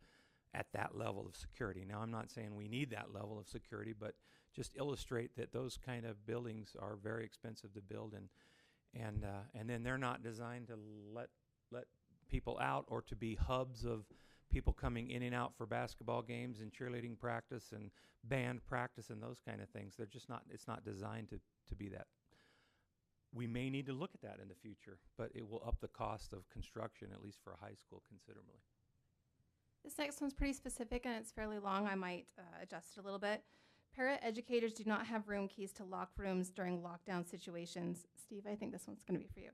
at that level of security. Now I'm not saying we need that level of security, but just illustrate that those kind of buildings are very expensive to build, and then they're not designed to let people out or to be hubs of people coming in and out for basketball games and cheerleading practice and band practice and those kind of things. They're just not, it's not designed to be that. We may need to look at that in the future, but it will up the cost of construction, at least for a high school, considerably. This next one's pretty specific and it's fairly long. I might adjust it a little bit. Para-educators do not have room keys to lock rooms during lockdown situations. Steve, I think this one's going to be for you.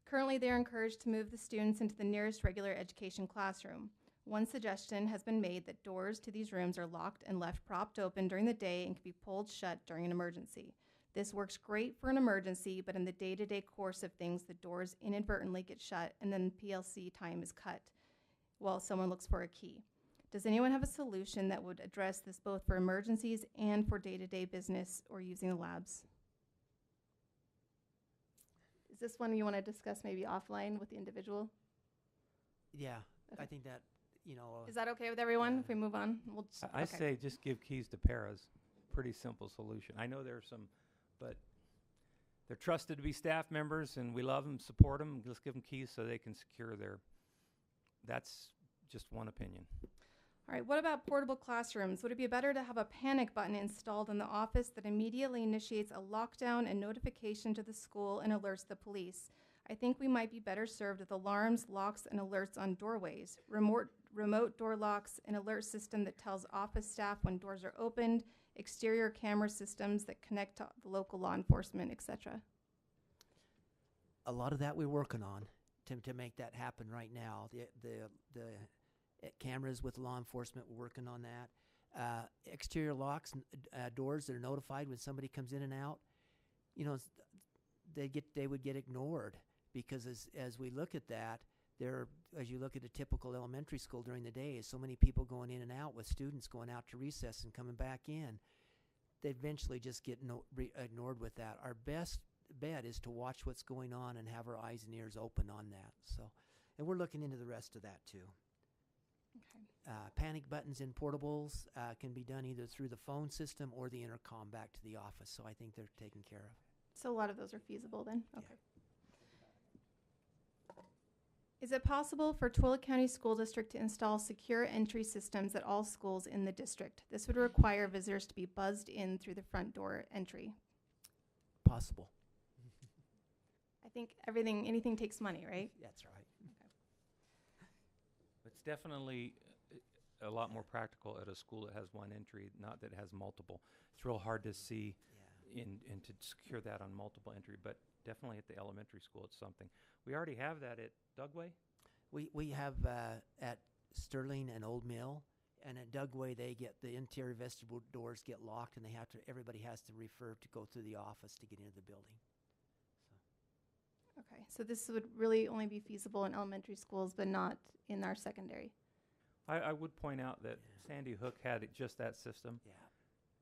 Currently, they are encouraged to move the students into the nearest regular education classroom. One suggestion has been made that doors to these rooms are locked and left propped open during the day and can be pulled shut during an emergency. This works great for an emergency, but in the day-to-day course of things, the doors inadvertently get shut and then PLC time is cut while someone looks for a key. Does anyone have a solution that would address this both for emergencies and for day-to-day business or using the labs? Is this one you want to discuss maybe offline with the individual? Yeah, Okay. I think that, Is that okay with everyone yeah. if we move on? We'll just, I okay. say just give keys to paras. Pretty simple solution. I know there's some, but they're trusted to be staff members and we love them, support them. Let's give them keys so they can secure their, that's just one opinion. All right, what about portable classrooms? Would it be better to have a panic button installed in the office that immediately initiates a lockdown and notification to the school and alerts the police? I think we might be better served with alarms, locks, and alerts on doorways, remote door locks, an alert system that tells office staff when doors are opened, exterior camera systems that connect to the local law enforcement, etc. a lot of that we're working on to make that happen right now. The cameras with law enforcement, we're working on that. Exterior locks, doors that are notified when somebody comes in and out. They would get ignored because as we look at that, as you look at a typical elementary school during the day, is so many people going in and out with students going out to recess and coming back in. They eventually just get ignored with that. Our best bet is to watch what's going on and have our eyes and ears open on that. So, and we're looking into the rest of that too. panic buttons in portables can be done either through the phone system or the intercom back to the office. So I think they're taken care of. So a lot of those are feasible then? Yeah. Okay. Is it possible for Tooele County School District to install secure entry systems at all schools in the district? This would require visitors to be buzzed in through the front door entry. Possible. I think anything takes money, right? That's right. It's definitely a lot more practical at a school that has one entry, not that has multiple. It's real hard to see and to secure that on multiple entry, but definitely at the elementary school, it's something. We already have that at Dugway. We have at Sterling and Old Mill, and at Dugway they get the interior vestibule doors get locked, and everybody has to refer to go through the office to get into the building. Okay, so this would really only be feasible in elementary schools, but not in our secondary. I would point out that Sandy Hook had just that system Yeah.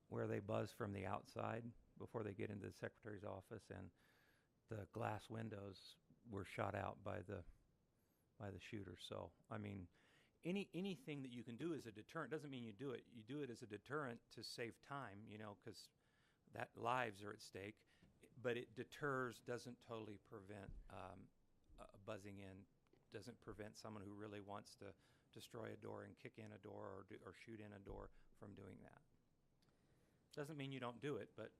where they buzz from the outside before they get into the secretary's office, and the glass windows were shot out by the shooter. So, I mean, anything that you can do as a deterrent doesn't mean you do it. You do it as a deterrent to save time, because that lives are at stake. But it deters, doesn't totally prevent buzzing in, doesn't prevent someone who really wants to destroy a door and kick in a door or shoot in a door from doing that. Doesn't mean you don't do it, but...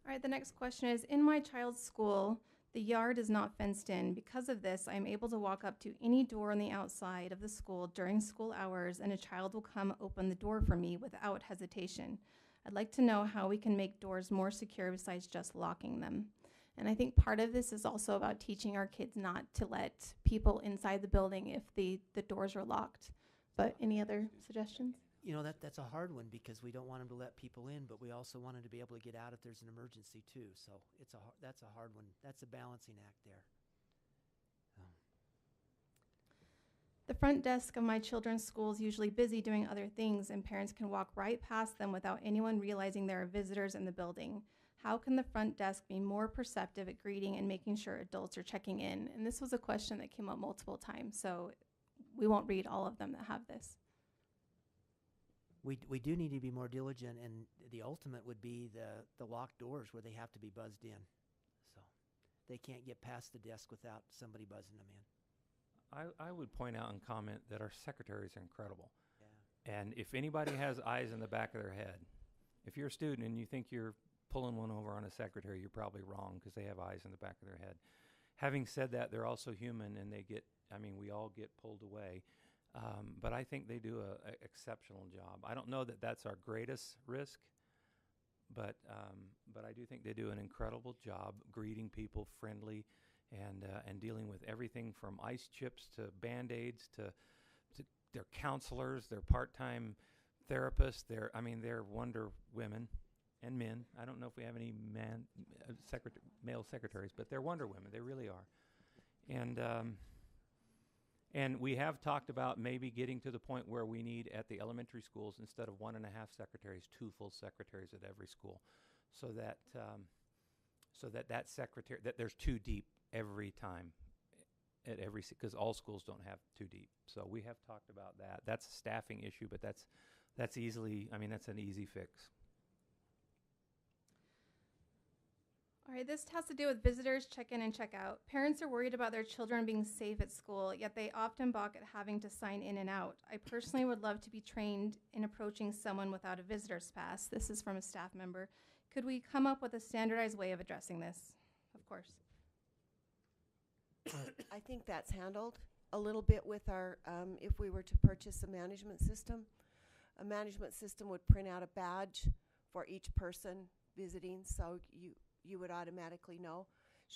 All right, the next question is, in my child's school, the yard is not fenced in. Because of this, I'm able to walk up to any door on the outside of the school during school hours, and a child will come open the door for me without hesitation. I'd like to know how we can make doors more secure besides just locking them. And I think part of this is also about teaching our kids not to let people inside the building if the doors are locked. But any other suggestions? That's a hard one because we don't want them to let people in, but we also want them to be able to get out if there's an emergency too. So that's a hard one. That's a balancing act there. The front desk of my children's school is usually busy doing other things, and parents can walk right past them without anyone realizing there are visitors in the building. How can the front desk be more perceptive at greeting and making sure adults are checking in? And this was a question that came up multiple times, so we won't read all of them that have this. We do need to be more diligent, and the ultimate would be the locked doors where they have to be buzzed in. So they can't get past the desk without somebody buzzing them in. I would point out and comment that our secretaries are incredible. Yeah. And if anybody has eyes in the back of their head, if you're a student and you think you're pulling one over on a secretary, you're probably wrong because they have eyes in the back of their head. Having said that, they're also human, and we all get pulled away. But I think they do an exceptional job. I don't know that that's our greatest risk, but I do think they do an incredible job greeting people friendly and dealing with everything from ice chips to Band-Aids to their counselors, their part-time therapists. They're wonder women and men. I don't know if we have any male secretaries, but they're wonder women. They really are. And we have talked about maybe getting to the point where we need at the elementary schools, instead of 1.5 secretaries, 2 full secretaries at every school, so that there's 2 deep every time at every, because all schools don't have 2 deep. So we have talked about that. That's a staffing issue, but that's easily, that's an easy fix. All right, this has to do with visitors check in and check out. Parents are worried about their children being safe at school, yet they often balk at having to sign in and out. I personally would love to be trained in approaching someone without a visitor's pass. This is from a staff member. Could we come up with a standardized way of addressing this? Of course. I think that's handled a little bit with our, if we were to purchase a management system. A management system would print out a badge for each person visiting, so you would automatically know.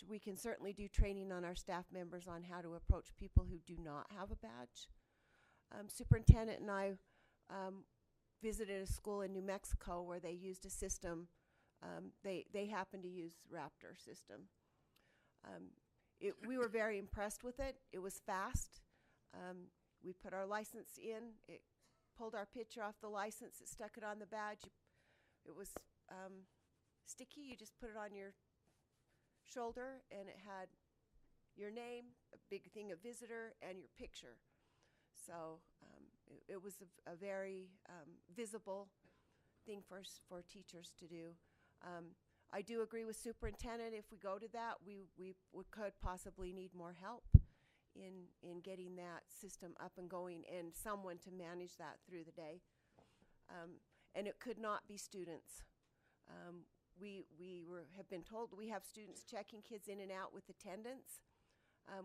We can certainly do training on our staff members on how to approach people who do not have a badge. Superintendent and I visited a school in New Mexico where they used a system. They happened to use Raptor system. We were very impressed with it. It was fast. We put our license in. It pulled our picture off the license. It stuck it on the badge. It was sticky. You just put it on your shoulder, and it had your name, a big thing of visitor, and your picture. So it was a very visible thing for teachers to do. I do agree with superintendent. If we go to that, we could possibly need more help in getting that system up and going and someone to manage that through the day. And it could not be students. We have been told we have students checking kids in and out with attendance.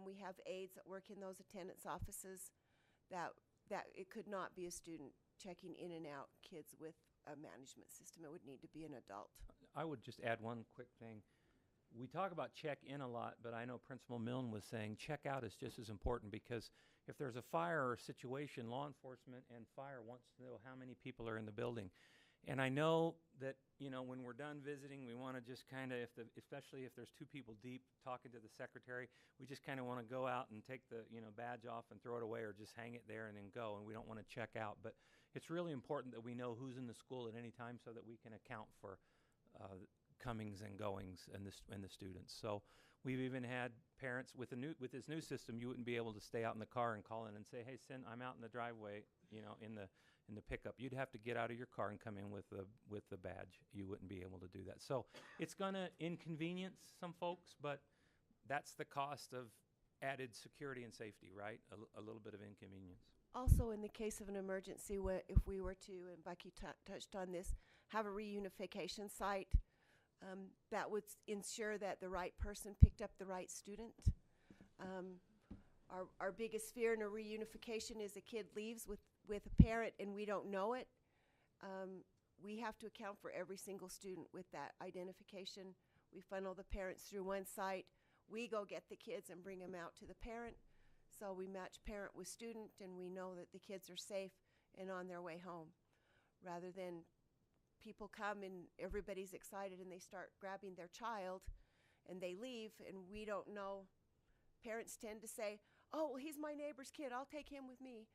We have aides that work in those attendance offices. That it could not be a student checking in and out kids with a management system. It would need to be an adult. I would just add one quick thing. We talk about check in a lot, but I know Principal Milne was saying check out is just as important, because if there's a fire or situation, law enforcement and fire wants to know how many people are in the building. And I know that, you know, when we're done visiting, we want to just kind of, especially if there's two people deep talking to the secretary, we just kind of want to go out and take the, you know, badge off and throw it away, or just hang it there and then go, and we don't want to check out. But it's really important that we know who's in the school at any time so that we can account for comings and goings and the students. So we've even had parents with this new system, you wouldn't be able to stay out in the car and call in and say, hey, I'm out in the driveway, you know, in the pickup. You'd have to get out of your car and come in with the badge. You wouldn't be able to do that. So it's going to inconvenience some folks, but that's the cost of added security and safety, right? A little bit of inconvenience. Also, in the case of an emergency, if we were to, and Becky touched on this, have a reunification site, that would ensure that the right person picked up the right student. Our biggest fear in a reunification is a kid leaves with a parent and we don't know it. We have to account for every single student with that identification. We funnel the parents through one site. We go get the kids and bring them out to the parent. So we match parent with student, and we know that the kids are safe and on their way home, rather than people come and everybody's excited and they start grabbing their child and they leave and we don't know. Parents tend to say, oh, well, he's my neighbor's kid, I'll take him with me.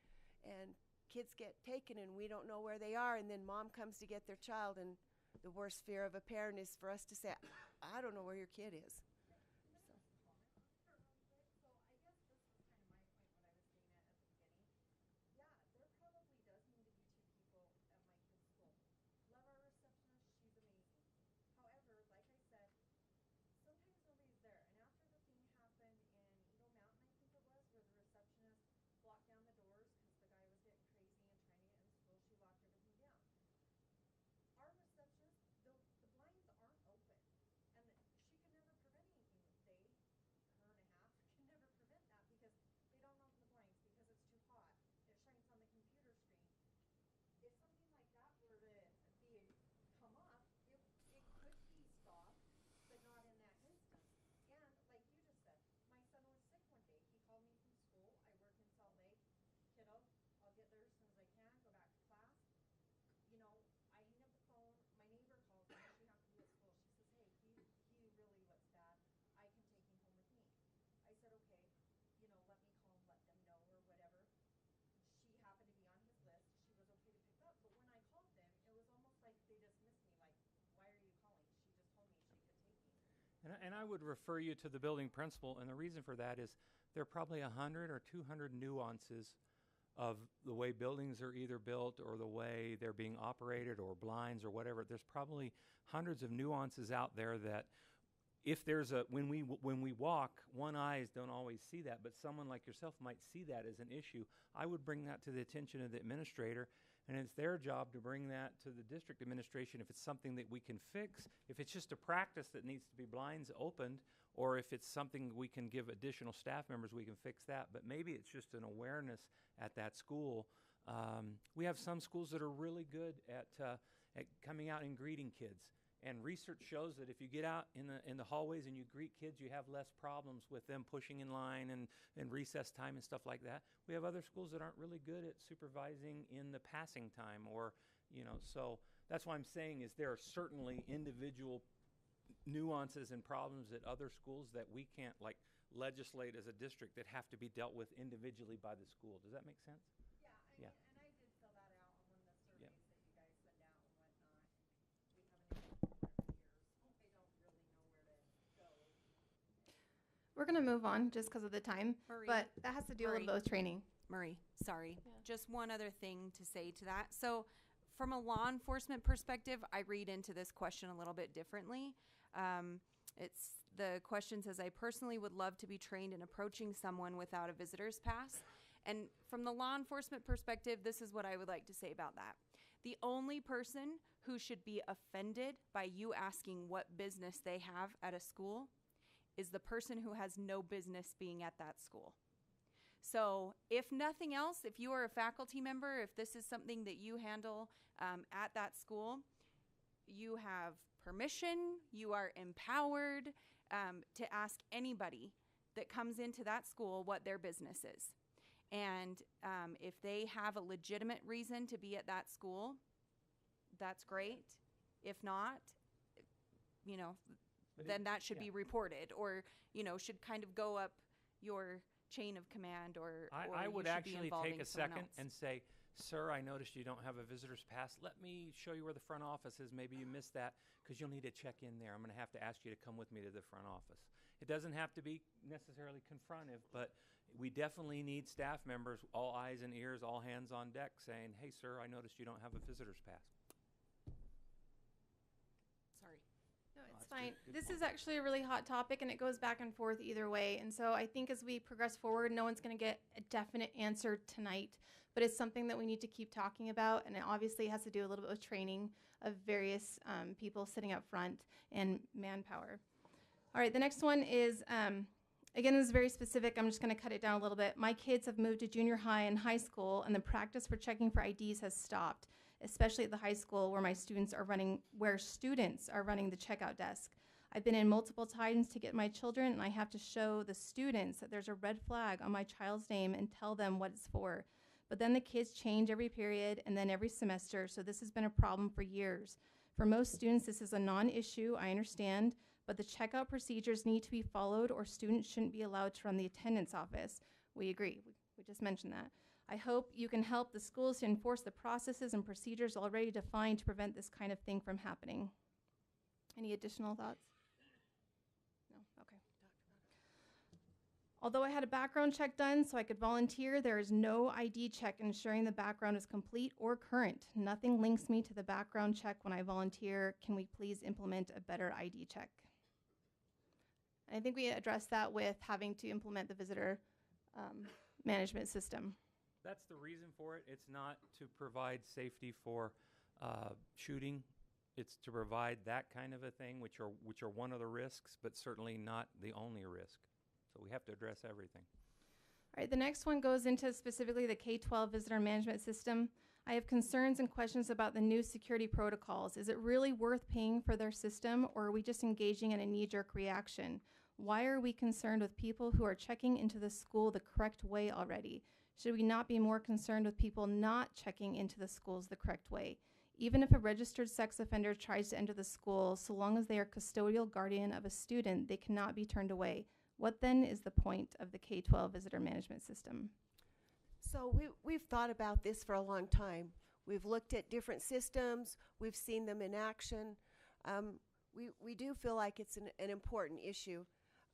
And kids get taken and we don't know where they are, and then mom comes to get their child, and the worst fear of a parent is for us to say, I don't know where your kid is. And I would refer you to the building principal, and the reason for that is there are probably 100 or 200 nuances of the way buildings are either built or the way they're being operated, or blinds or whatever. There's probably hundreds of nuances out there that if there's when we walk, one eyes don't always see that, but someone like yourself might see that as an issue. I would bring that to the attention of the administrator, and it's their job to bring that to the district administration if it's something that we can fix, if it's just a practice that needs to be blinds opened, or if it's something we can give additional staff members, we can fix that. But maybe it's just an awareness at that school. We have some schools that are really good at coming out and greeting kids. And research shows that if you get out in the hallways and you greet kids, you have less problems with them pushing in line and recess time and stuff like that. We have other schools that aren't really good at supervising in the passing time, or, you know, so that's why I'm saying is there are certainly individual nuances and problems at other schools that we can't like legislate as a district, that have to be dealt with individually by the school. Does that make sense? Yeah, Yeah. and I did fill that out on one of the surveys Yeah. that you guys send out and whatnot. We haven't even looked at it for years. I don't really know where to go. We're gonna move on just because of the time, Marie. but that has to do a little bit with training. Murray, sorry. Yeah. Just one other thing to say to that. So, from a law enforcement perspective, I read into this question a little bit differently. The question says, I personally would love to be trained in approaching someone without a visitor's pass. And from the law enforcement perspective, this is what I would like to say about that. The only person who should be offended by you asking what business they have at a school is the person who has no business being at that school. So if nothing else, if you are a faculty member, if this is something that you handle at that school, you have permission, you are empowered to ask anybody that comes into that school what their business is. And if they have a legitimate reason to be at that school, that's great. If not, then that should be reported, or, should kind of go up your chain of command, or I would you should actually be involving take a someone second else. and say, sir, I noticed you don't have a visitor's pass. Let me show you where the front office is. Maybe you missed that because you'll need to check in there. I'm going to have to ask you to come with me to the front office. It doesn't have to be necessarily confrontive, but we definitely need staff members, all eyes and ears, all hands on deck, saying, hey, sir, I noticed you don't have a visitor's pass. Sorry. No, it's that's fine. good This point. is actually a really hot topic, and it goes back and forth either way. And so I think as we progress forward, no one's going to get a definite answer tonight, but it's something that we need to keep talking about. And it obviously has to do a little bit with training of various people sitting up front and manpower. All right, the next one is, again, this is very specific. I'm just going to cut it down a little bit. My kids have moved to junior high and high school, and the practice for checking for IDs has stopped, especially at the high school where students are running the checkout desk. I've been in multiple times to get my children, and I have to show the students that there's a red flag on my child's name and tell them what it's for. But then the kids change every period and then every semester, so this has been a problem for years. For most students, this is a non-issue, I understand, but the checkout procedures need to be followed, or students shouldn't be allowed to run the attendance office. We agree. We just mentioned that. I hope you can help the schools to enforce the processes and procedures already defined to prevent this kind of thing from happening. Any additional thoughts? No? Okay. Although I had a background check done so I could volunteer, there is no ID check ensuring the background is complete or current. Nothing links me to the background check when I volunteer. Can we please implement a better ID check? And I think we addressed that with having to implement the visitor management system. That's the reason for it. It's not to provide safety for shooting. It's to provide that kind of a thing, which are one of the risks, but certainly not the only risk. So we have to address everything. All right, the next one goes into specifically the K-12 visitor management system. I have concerns and questions about the new security protocols. Is it really worth paying for their system, or are we just engaging in a knee-jerk reaction? Why are we concerned with people who are checking into the school the correct way already? Should we not be more concerned with people not checking into the schools the correct way? Even if a registered sex offender tries to enter the school, so long as they are custodial guardian of a student, they cannot be turned away. What then is the point of the K-12 visitor management system? So we've thought about this for a long time. We've looked at different systems. We've seen them in action. We do feel like it's an important issue.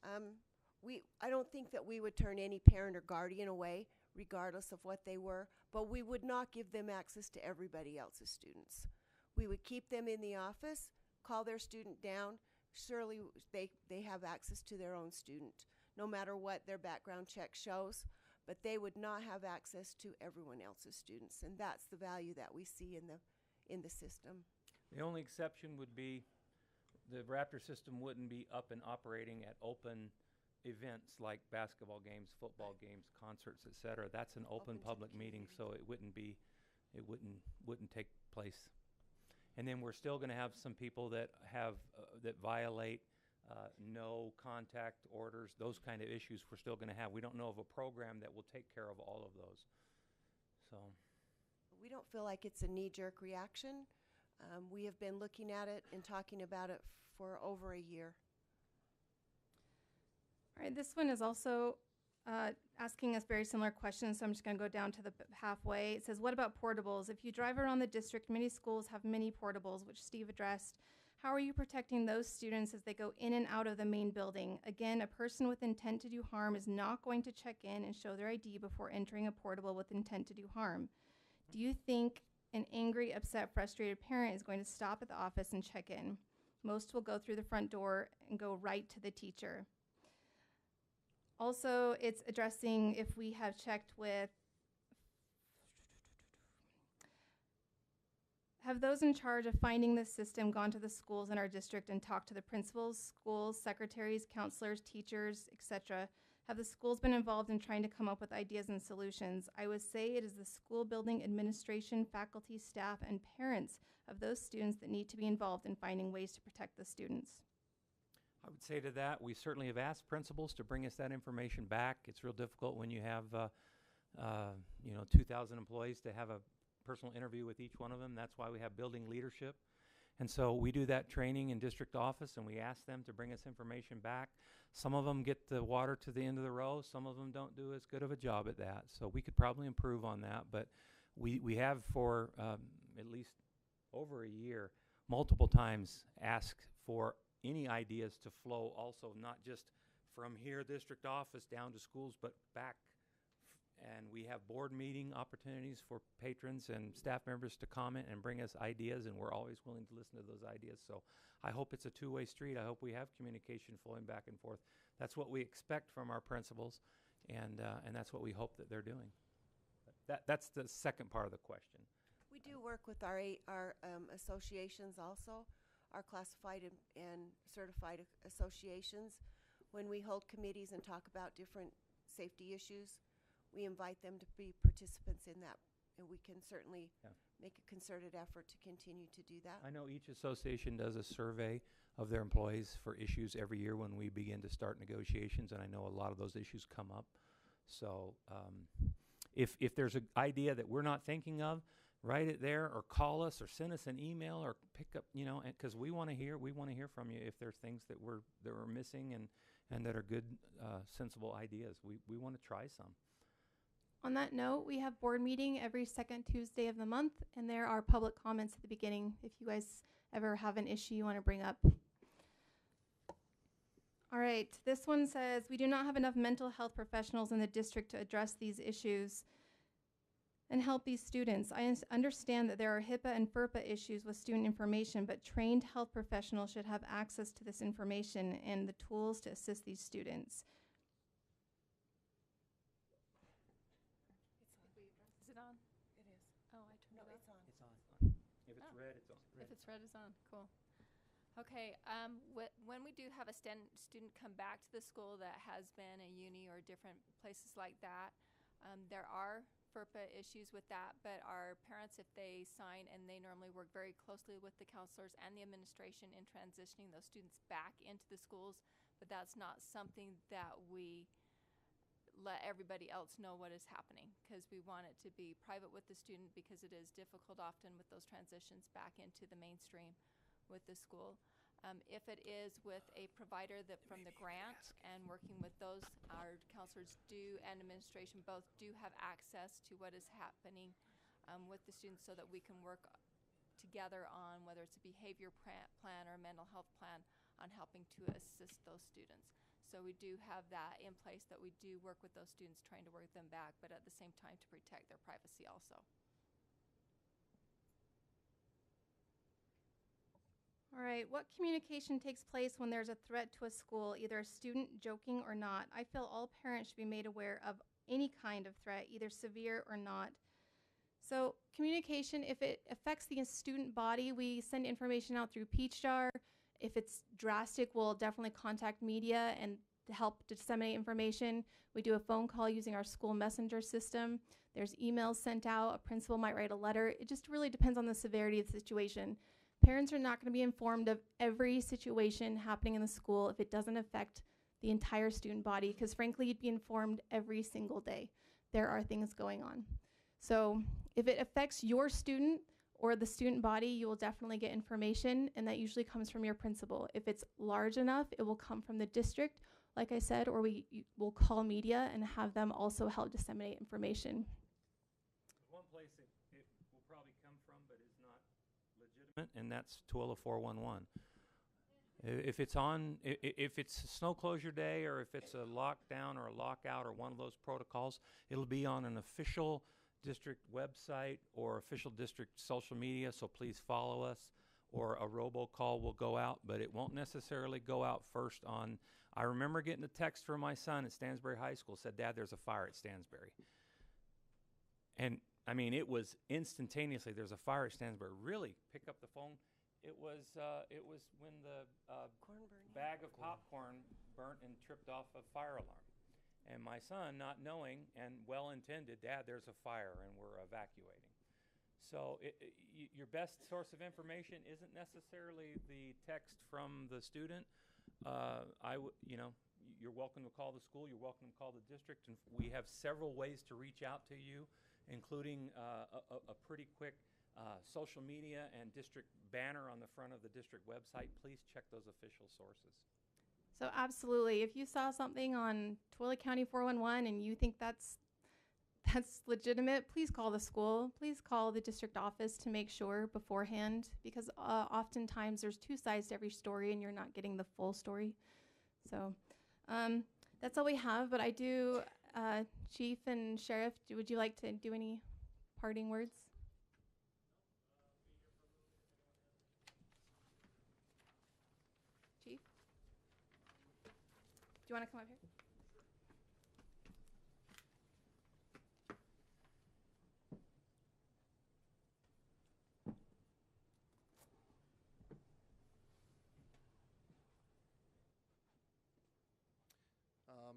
I don't think that we would turn any parent or guardian away, regardless of what they were, but we would not give them access to everybody else's students. We would keep them in the office, call their student down. Surely they have access to their own student, no matter what their background check shows, but they would not have access to everyone else's students, and that's the value that we see in the system. The only exception would be the Raptor system wouldn't be up and operating at open events like basketball games, football games, concerts, etc. That's an open Open to public the meeting, community. so it wouldn't take place. And then we're still going to have some people that have that violate no contact orders, those kind of issues we're still going to have. We don't know of a program that will take care of all of those. So We don't feel like it's a knee-jerk reaction. We have been looking at it and talking about it for over a year. All right, this one is also asking us very similar questions, so I'm just going to go down to the halfway. It says, what about portables? If you drive around the district, many schools have mini portables, which Steve addressed. How are you protecting those students as they go in and out of the main building? Again, a person with intent to do harm is not going to check in and show their ID before entering a portable with intent to do harm. Do you think an angry, upset, frustrated parent is going to stop at the office and check in? Most will go through the front door and go right to the teacher. Also, it's addressing if we have checked with, have those in charge of finding this system gone to the schools in our district and talked to the principals, schools, secretaries, counselors, teachers, etc.? Have the schools been involved in trying to come up with ideas and solutions? I would say it is the school building administration, faculty, staff, and parents of those students that need to be involved in finding ways to protect the students. I would say to that, we certainly have asked principals to bring us that information back. It's real difficult when you have, 2,000 employees to have a personal interview with each one of them. That's why we have building leadership. And so we do that training in district office, and we ask them to bring us information back. Some of them get the water to the end of the row. Some of them don't do as good of a job at that. So we could probably improve on that. But we have for at least over a year, multiple times asked for any ideas to flow also, not just from here, district office, down to schools, but back. And we have board meeting opportunities for patrons and staff members to comment and bring us ideas, and we're always willing to listen to those ideas. So I hope it's a two-way street. I hope we have communication flowing back and forth. That's what we expect from our principals, and that's what we hope that they're doing. That's the second part of the question. We do work with our associations also, our classified and certified associations. When we hold committees and talk about different safety issues, we invite them to be participants in that, and we can certainly make a concerted effort to continue to do that. I know each association does a survey of their employees for issues every year when we begin to start negotiations, and I know a lot of those issues come up. So if there's an idea that we're not thinking of, write it there or call us or send us an email or pick up, because we want to hear from you if there's things that we're missing and that are good, sensible ideas. We want to try some. On that note, we have board meeting every second Tuesday of the month, and there are public comments at the beginning if you guys ever have an issue you want to bring up. All right, this one says, we do not have enough mental health professionals in the district to address these issues and help these students. I understand that there are HIPAA and FERPA issues with student information, but trained health professionals should have access to this information and the tools to assist these students. Is it on? It is. Oh, I turned it off. It's on. It's on. If it's Oh. red, it's on. If it's red, it's on. Cool. Okay. When we do have a student come back to the school that has been a uni or different places like that, there are FERPA issues with that, but our parents, if they sign, and they normally work very closely with the counselors and the administration in transitioning those students back into the schools, but that's not something that we let everybody else know what is happening, because we want it to be private with the student, because it is difficult often with those transitions back into the mainstream with the school. If it is with a provider that from the grant and working with those, our counselors do and administration both do have access to what is happening with the students, so that we can work together on whether it's a behavior plan or a mental health plan on helping to assist those students. So we do have that in place, that we do work with those students trying to work them back, but at the same time to protect their privacy also. All right, what communication takes place when there's a threat to a school, either a student joking or not? I feel all parents should be made aware of any kind of threat, either severe or not. So communication, if it affects the student body, we send information out through Peach Jar. If it's drastic, we'll definitely contact media and to help disseminate information. We do a phone call using our school messenger system. There's emails sent out. A principal might write a letter. It just really depends on the severity of the situation. Parents are not going to be informed of every situation happening in the school if it doesn't affect the entire student body, because frankly, you'd be informed every single day. There are things going on. So if it affects your student or the student body, you will definitely get information, and that usually comes from your principal. If it's large enough, it will come from the district, like I said, or will call media and have them also help disseminate information. One place it will probably come from, but is not legitimate, and that's Tooele 411. If it's on, if it's a snow closure day, or if it's a lockdown or a lockout or one of those protocols, it'll be on an official district website or official district social media, so please follow us, or a robocall will go out, but it won't necessarily go out first on. I remember getting a text from my son at Stansbury High School, said, "Dad, there's a fire at Stansbury." And I mean, it was instantaneously, "There's a fire at Stansbury." Really, pick up the phone. It was when the bag of popcorn burnt and tripped off a fire alarm. And my son, not knowing and well-intended, "Dad, there's a fire and we're evacuating." So your best source of information isn't necessarily the text from the student. You're welcome to call the school. You're welcome to call the district. And we have several ways to reach out to you, including a pretty quick social media and district banner on the front of the district website. Please check those official sources. So absolutely, if you saw something on Tooele County 411 and you think that's legitimate, please call the school. Please call the district office to make sure beforehand, because oftentimes there's two sides to every story and you're not getting the full story. So that's all we have, but I do, Chief and Sheriff, would you like to do any parting words? Chief? Do you want to come up here?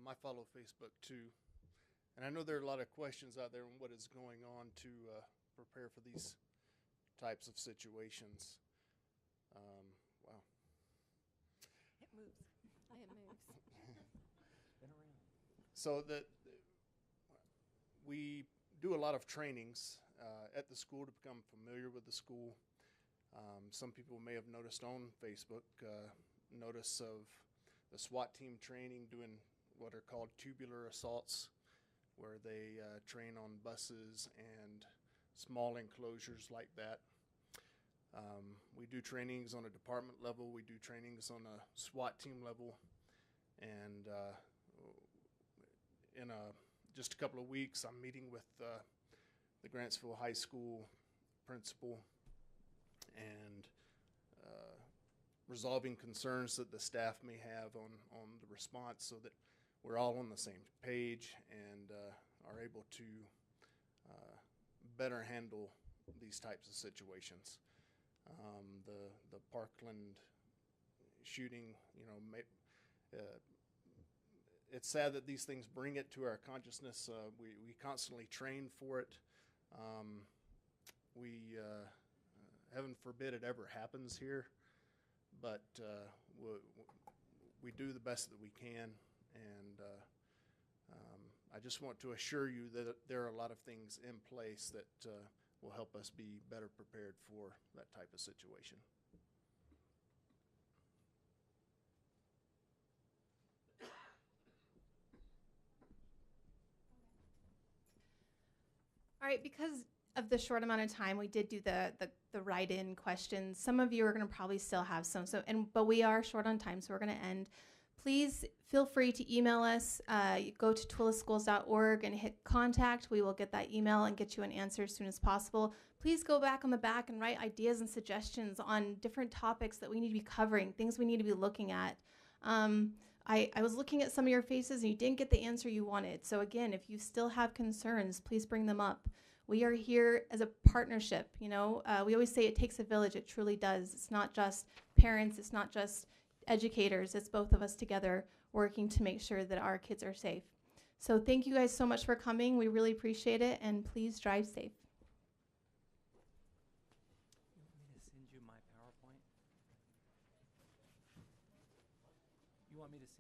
I follow Facebook too, and I know there are a lot of questions out there on what is going on to prepare for these types of situations. Wow. It moves. It moves. Spin around. So we do a lot of trainings at the school to become familiar with the school. Some people may have noticed on Facebook, notice of the SWAT team training, doing what are called tubular assaults, where they train on buses and small enclosures like that. We do trainings on a department level. We do trainings on a SWAT team level. And in just a couple of weeks, I'm meeting with the Grantsville High School principal and resolving concerns that the staff may have on the response, so that we're all on the same page and are able to better handle these types of situations. The Parkland shooting, it's sad that these things bring it to our consciousness. We constantly train for it. Heaven forbid it ever happens here, but we do the best that we can. And I just want to assure you that there are a lot of things in place that will help us be better prepared for that type of situation. All right, because of the short amount of time, we did do the write-in questions. Some of you are going to probably still have some, but we are short on time, so we're going to end. Please feel free to email us. Go to tooeleschools.org and hit contact. We will get that email and get you an answer as soon as possible. Please go back on the back and write ideas and suggestions on different topics that we need to be covering, things we need to be looking at. I was looking at some of your faces and you didn't get the answer you wanted. So again, if you still have concerns, please bring them up. We are here as a partnership. We always say it takes a village. It truly does. It's not just parents. It's not just educators. It's both of us together working to make sure that our kids are safe. So thank you guys so much for coming. We really appreciate it, and please drive safe. You want me to send you my PowerPoint? You want me to send